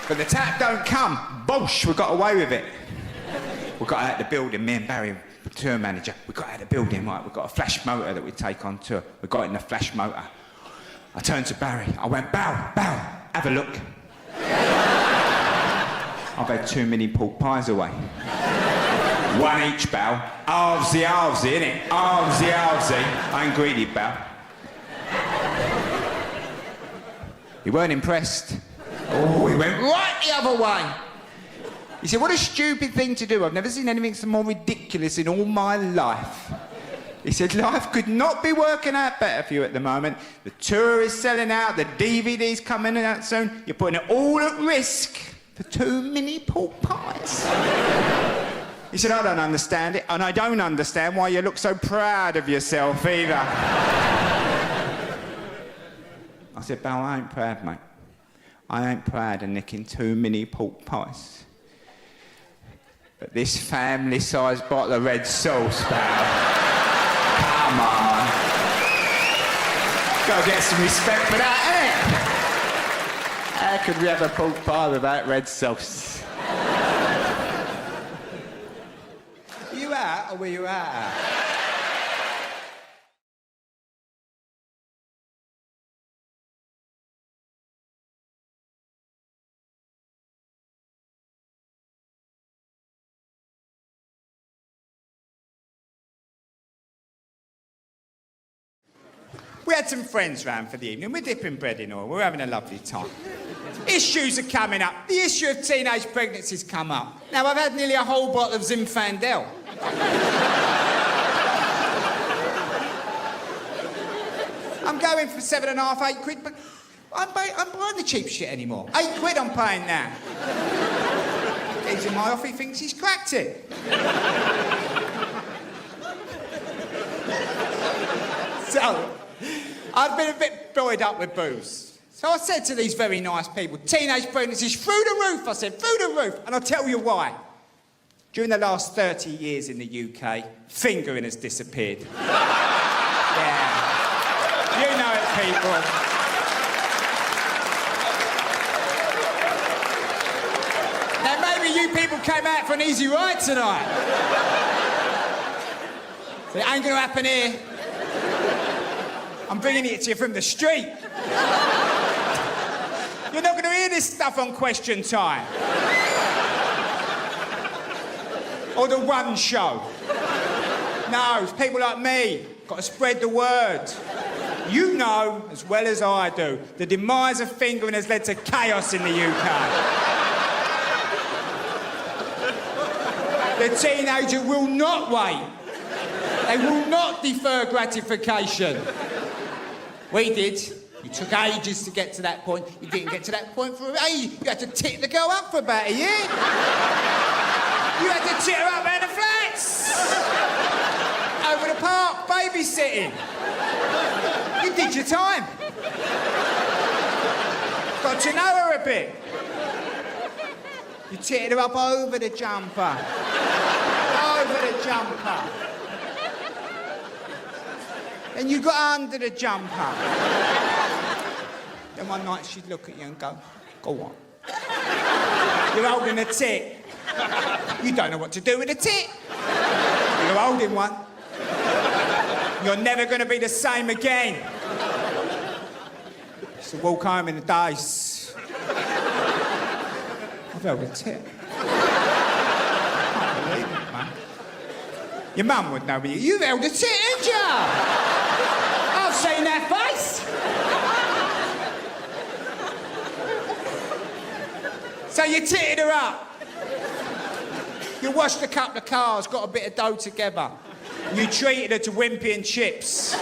But the tap don't come. Bosh, we got away with it. We got out the building, me and Barry tour manager. We got out of the building, right? We got a flash motor that we take on tour. We got in the flash motor. I turned to Barry. I went, Bow, have a look. I've had too many pork pies away. One each, Bow. Halvesy, innit? Halvesy. I ain't greedy, Bow. He weren't impressed. Oh, he went right the other way. He said, what a stupid thing to do. I've never seen anything so more ridiculous in all my life. He said, life could not be working out better for you at the moment. The tour is selling out, the DVD's coming out soon. You're putting it all at risk for too many pork pies. He said, I don't understand it, and I don't understand why you look so proud of yourself either. I said, Bal, I ain't proud, mate. I ain't proud of nicking too many pork pies. But this family-sized bottle of red sauce, Bal, come on. Gotta get some respect for that, innit? How could we have a pork pie without red sauce? You out, or were you out? We had some friends round for the evening. We're dipping bread in oil. We're having a lovely time. Issues are coming up. The issue of teenage pregnancies come up. Now, I've had nearly a whole bottle of Zinfandel. I'm going for £7.5, £8, but I'm buying the cheap shit anymore. £8 I'm paying now. He's in my office, he thinks he's cracked it. So, I've been a bit buoyed up with booze. So I said to these very nice people, teenage pregnancies through the roof, I said, through the roof. And I'll tell you why. During the last 30 years in the UK, fingering has disappeared. Yeah. You know it, people. Now, maybe you people came out for an easy ride tonight. So it ain't going to happen here. I'm bringing it to you from the street. You're not going to hear this stuff on Question Time. Or the One Show. No, it's people like me. Got to spread the word. You know, as well as I do, the demise of fingering has led to chaos in the UK. The teenager will not wait. They will not defer gratification. We did. It took ages to get to that point. You didn't get to that point for ages. You had to tit the girl up for about a year. You had to tit her up around the flats. Over the park, babysitting. You did your time. Got to know her a bit. You titted her up over the jumper. Over the jumper. Then you got under the jumper. Then one night she'd look at you and go on. You're holding a tit. You don't know what to do with a tit. You're holding one. You're never going to be the same again. So walk home in the days. I've held a tit. I can't believe it, man. Your mum would know me. You've held a tit, ain't you? I've seen that face. So you titted her up. You washed a couple of cars, got a bit of dough together. You treated her to Wimpy and chips.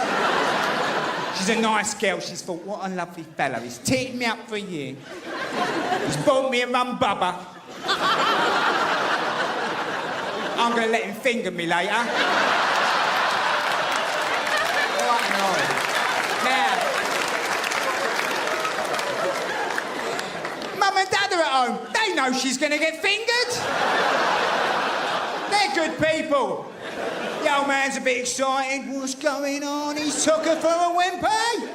She's a nice girl. She's thought, what a lovely fella. He's titted me up for a year. He's bought me a rum bubba. I'm going to let him finger me later. Right, no. Now, Mum and Dad are at home. They know she's going to get fingered. They're good people. The old man's a bit excited. What's going on? He's took her for a Wimpy.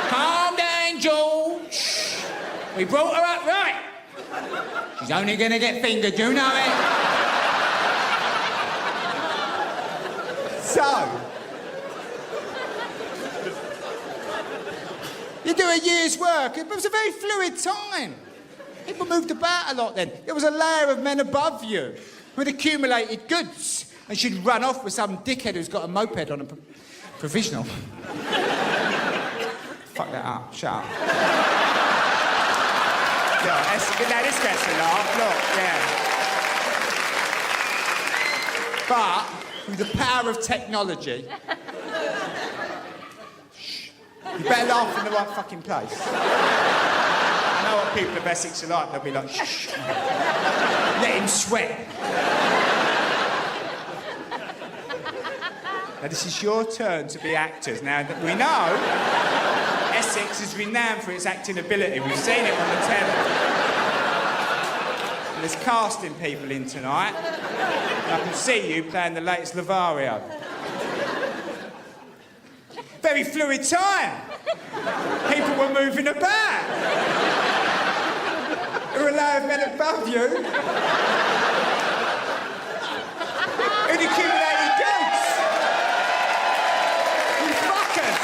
Calm down, George. We brought her up right. She's only going to get fingered, you know it. go. You do a year's work. It was a very fluid time. People moved about a lot then. There was a layer of men above you who had accumulated goods and she'd run off with some dickhead who's got a moped on a provisional. Fuck that up. Shut up. Look, now this gets a laugh. Look, yeah. But with the power of technology, you better laugh in the right fucking place. I know what people of Essex are like. They'll be like, shh. Let him sweat. Now, this is your turn to be actors. Now, we know Essex is renowned for its acting ability. We've seen it on the telly. And there's casting people in tonight. And I can see you playing the latest Lavario. Very fluid time. People were moving about. There were a layer of men above you. Who'd accumulated goods. You fuckers.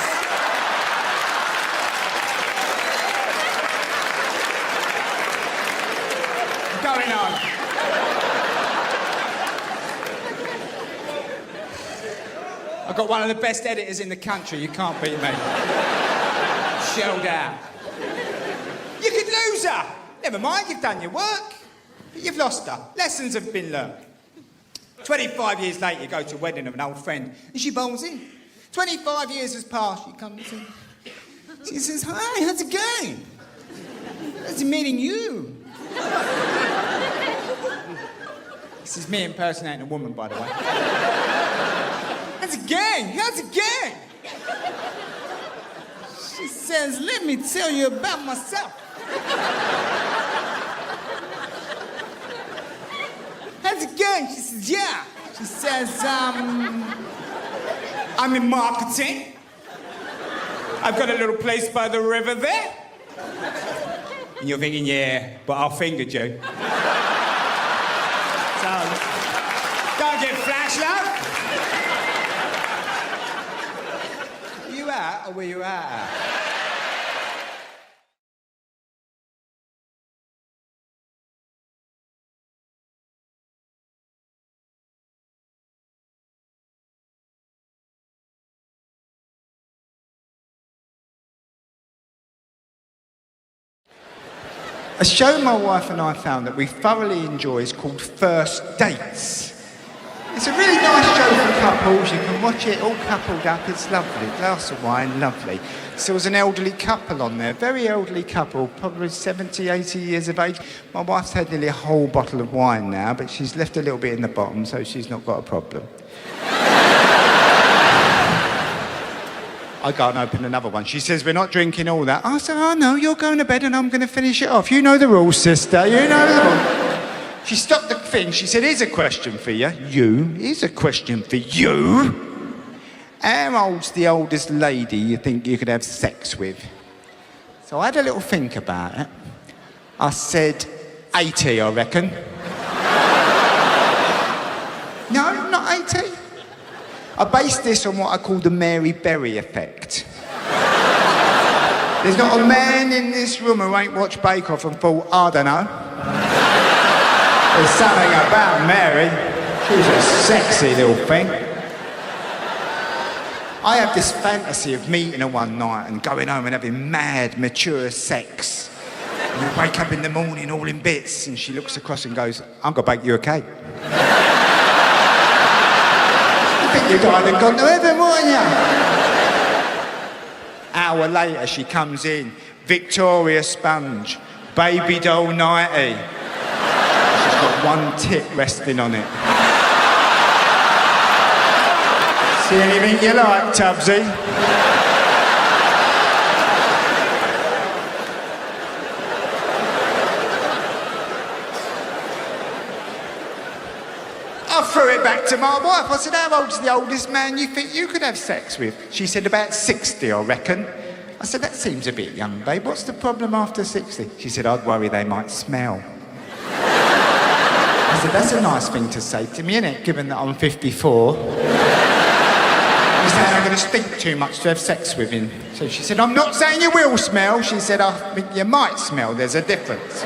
I'm going home. I've got one of the best editors in the country. You can't beat me. Shelled out. You could lose her. Never mind, you've done your work. But you've lost her. Lessons have been learned. 25 years later, you go to a wedding of an old friend, and she bowls in. 25 years has passed, she comes in. She says, hi, how's it going? How's it meeting you? This is me impersonating a woman, by the way. How's it going? How's it going? She says, let me tell you about myself. How's it going? She says, yeah. She says, I'm in marketing. I've got a little place by the river there. And you're thinking, yeah, but I fingered you. So, don't get flash, love. Were you out or were you out? A show my wife and I found that we thoroughly enjoy is called First Dates. It's a really nice show for couples. You can watch it all coupled up. It's lovely. Glass of wine, lovely. So there was an elderly couple on there, very elderly couple, probably 70, 80 years of age. My wife's had nearly a whole bottle of wine now, but she's left a little bit in the bottom, so she's not got a problem. I go and open another one. She says, we're not drinking all that. I said, oh, no, you're going to bed and I'm going to finish it off. You know the rules, sister. You know the rules. She stopped the thing. She said, here's a question for you. Here's a question for you. How old's the oldest lady you think you could have sex with? So I had a little think about it. I said, 80, I reckon. No, not 80. I based this on what I call the Mary Berry effect. There's not a man in this room who ain't watched Bake Off and thought, I don't know. There's something about Mary. She's a sexy little thing. I have this fantasy of meeting her one night and going home and having mad, mature sex. And you wake up in the morning all in bits and she looks across and goes, I'm going to bake you a cake. I think you'd either gone to heaven, wouldn't you? Hour later, she comes in, Victoria sponge, baby doll nighty. She's got one tit resting on it. See anything you like, Tubbsy? I threw it back to my wife. I said, how old's the oldest man you think you could have sex with? She said, about 60, I reckon. I said, that seems a bit young, babe. What's the problem after 60? She said, I'd worry they might smell. I said, that's a nice thing to say to me, innit, given that I'm 54. saying I'm going to stink too much to have sex with him. So she said, I'm not saying you will smell. She said, I think you might smell. There's a difference.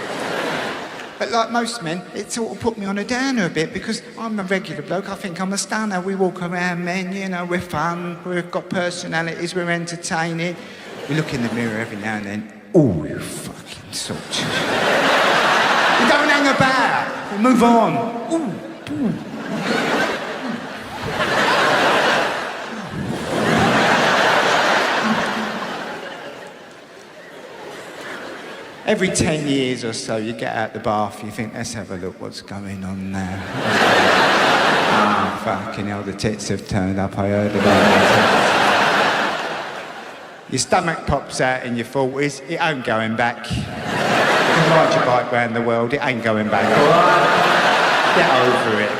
But like most men, it sort of put me on a downer a bit because I'm a regular bloke. I think I'm a stunner. We walk around, men, you know, we're fun. We've got personalities. We're entertaining. We look in the mirror every now and then. Oh, you fucking sort. We don't hang about. We move on. Ooh, ooh. Every 10 years or so, you get out the bath, you think, let's have a look what's going on now. Ah, fucking hell, the tits have turned up, I heard about it. Your stomach pops out in your 40s, it ain't going back. You can ride your bike around the world, it ain't going back, all right? Get over it.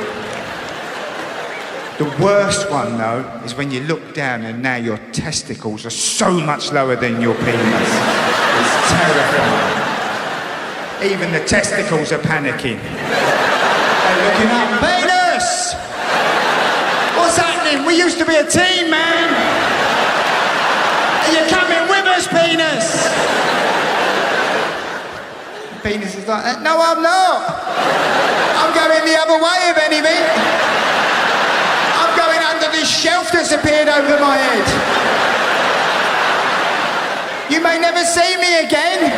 The worst one, though, is when you look down and now your testicles are so much lower than your penis. It's terrifying. Even the testicles are panicking. They're looking up. Penis! What's happening? We used to be a team, man. Are you coming with us, penis? Penis is like that. No, I'm not. I'm going the other way, if anything. I'm going under this shelf that's appeared over my head. You may never see me again.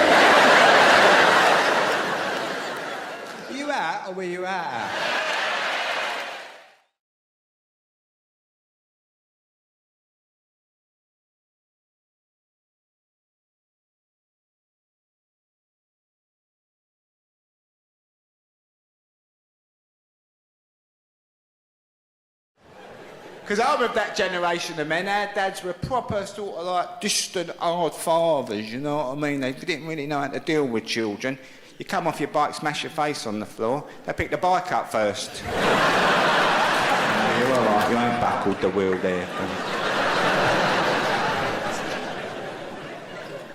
Are you out or were you out? Because I'm of that generation of men, our dads were proper sort of like distant, hard fathers, you know what I mean? They didn't really know how to deal with children. You come off your bike, smash your face on the floor, they pick the bike up first. You're all right, you ain't buckled the wheel there.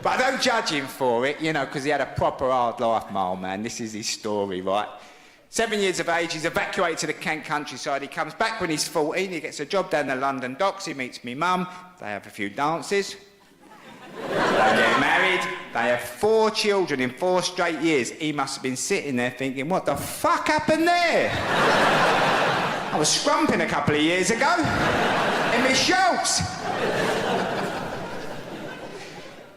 But I don't judge him for it, you know, because he had a proper hard life, my old man. This is his story, right? 7 years of age, he's evacuated to the Kent countryside. He comes back when he's 14, he gets a job down the London docks, he meets me mum, they have a few dances, they get married, they have 4 children in 4 straight years. He must have been sitting there thinking, what the fuck happened there? I was scrumping a couple of years ago, in my shorts.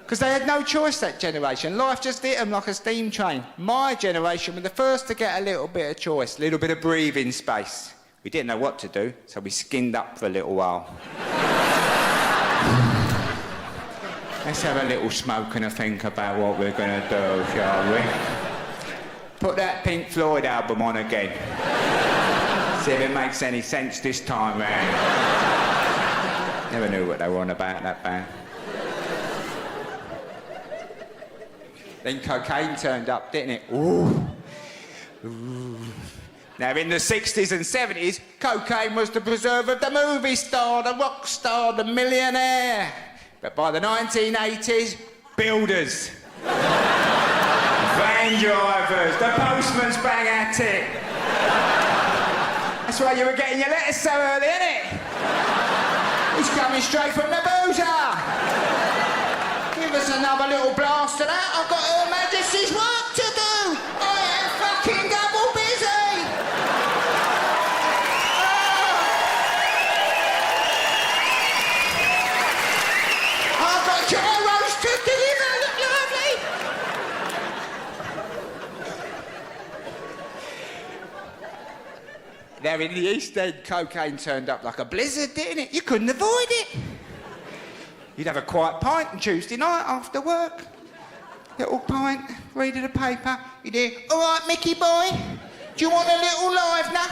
Because they had no choice, that generation. Life just hit them like a steam train. My generation were the first to get a little bit of choice, a little bit of breathing space. We didn't know what to do, so we skinned up for a little while. Let's have a little smoke and a think about what we're going to do, shall we? Put that Pink Floyd album on again. See if it makes any sense this time round. Never knew what they were on about, that band. Then cocaine turned up, didn't it? Ooh. Ooh. Now, in the 60s and 70s, cocaine was the preserve of the movie star, the rock star, the millionaire. But by the 1980s, builders, van drivers, the postman's bang at it. That's why you were getting your letters so early, innit? He's coming straight from the boozer. Give us another little blast of that. I've got Her Majesty's work to do. I am fucking double busy. I've got gyros to deliver. Look lovely. There in the East End, cocaine turned up like a blizzard, didn't it? You couldn't avoid it. You'd have a quiet pint on Tuesday night after work. Little pint, reading the paper. You'd hear, all right, Micky boy, do you want a little livener?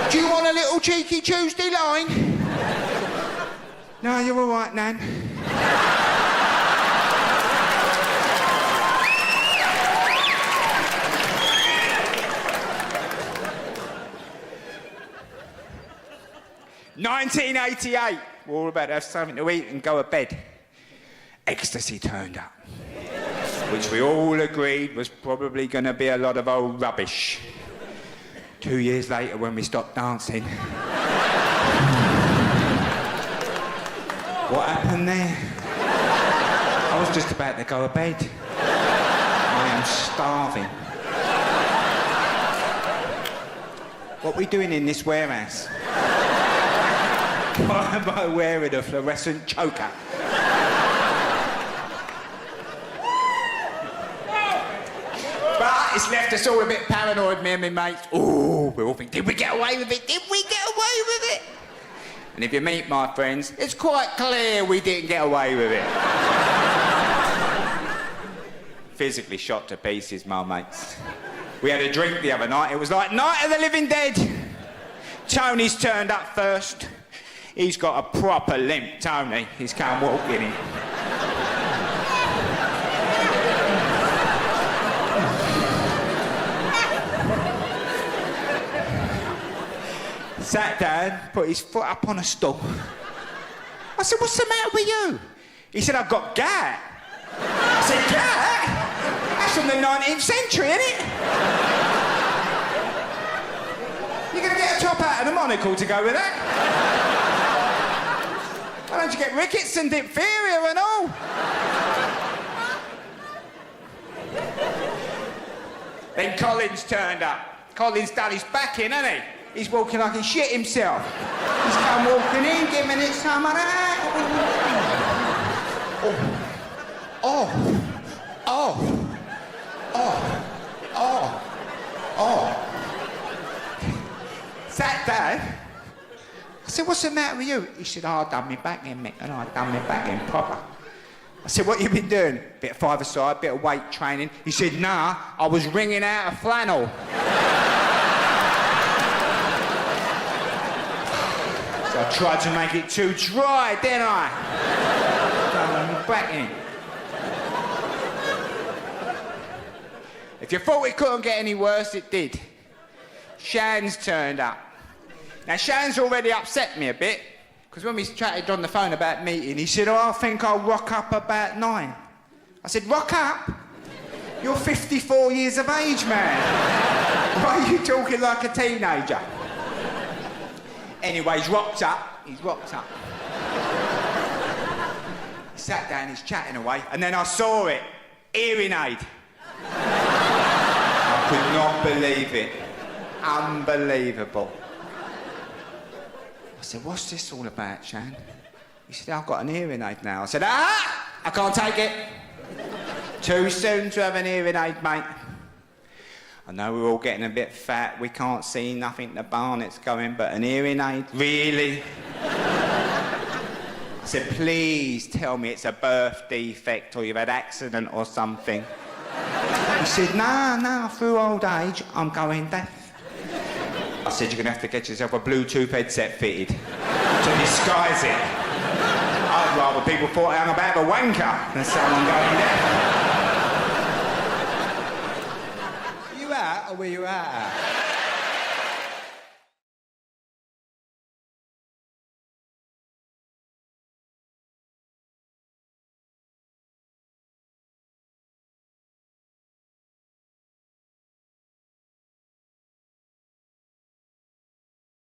Do you want a little cheeky Tuesday line? No, you're all right, Nan. "1988. We're all about to have something to eat and go to bed. Ecstasy turned up, which we all agreed was probably going to be a lot of old rubbish. 2 years later, when we stopped dancing, What happened there? I was just about to go to bed. I am starving. What are we doing in this warehouse? Why am I wearing a fluorescent choker? But it's left us all a bit paranoid, me and my mates. Ooh, we're all thinking, did we get away with it? Did we get away with it? And if you meet my friends, it's quite clear we didn't get away with it. Physically shot to pieces, my mates. We had a drink the other night. It was like Night of the Living Dead. Tony's turned up first. He's got a proper limp, Tony. He's come walking in. Sat down, put his foot up on a stool. I said, what's the matter with you? He said, I've got gout. I said, gout? That's from the 19th century, isn't it? You're going to get a top hat and a monocle to go with that? Why don't you get rickets and diphtheria and all? Then Colin's turned up. Colin's done his back in, hasn't he? He's walking like he shit himself. He's come walking in, giving it some of that. Oh. Sat down. I said, what's the matter with you? He said, I done me back in, Mick, and I done me back in proper. I said, what you been doing? Bit of five-a-side, bit of weight training. He said, nah, I was wringing out a flannel. So I tried to make it too dry, didn't I? Done me back in. If you thought it couldn't get any worse, it did. Shan's turned up. Now, Shan's already upset me a bit, because when we chatted on the phone about meeting, he said, I think I'll rock up about 9. I said, rock up? You're 54 years of age, man. Why are you talking like a teenager? Anyway, he's rocked up. He sat down, he's chatting away, and then I saw it. Hearing aid. I could not believe it. Unbelievable. I said, what's this all about, Shan? He said, I've got an hearing aid now. I said, I can't take it. Too soon to have an hearing aid, mate. I know we're all getting a bit fat, we can't see nothing, the barnet's going, but an hearing aid? Really? I said, please tell me it's a birth defect or you've had accident or something. He said, no, through old age, I'm going deaf. I said, you're going to have to get yourself a Bluetooth headset fitted to disguise it. I'd rather people thought I hung about a wanker than someone going deaf. Were you out or were you out?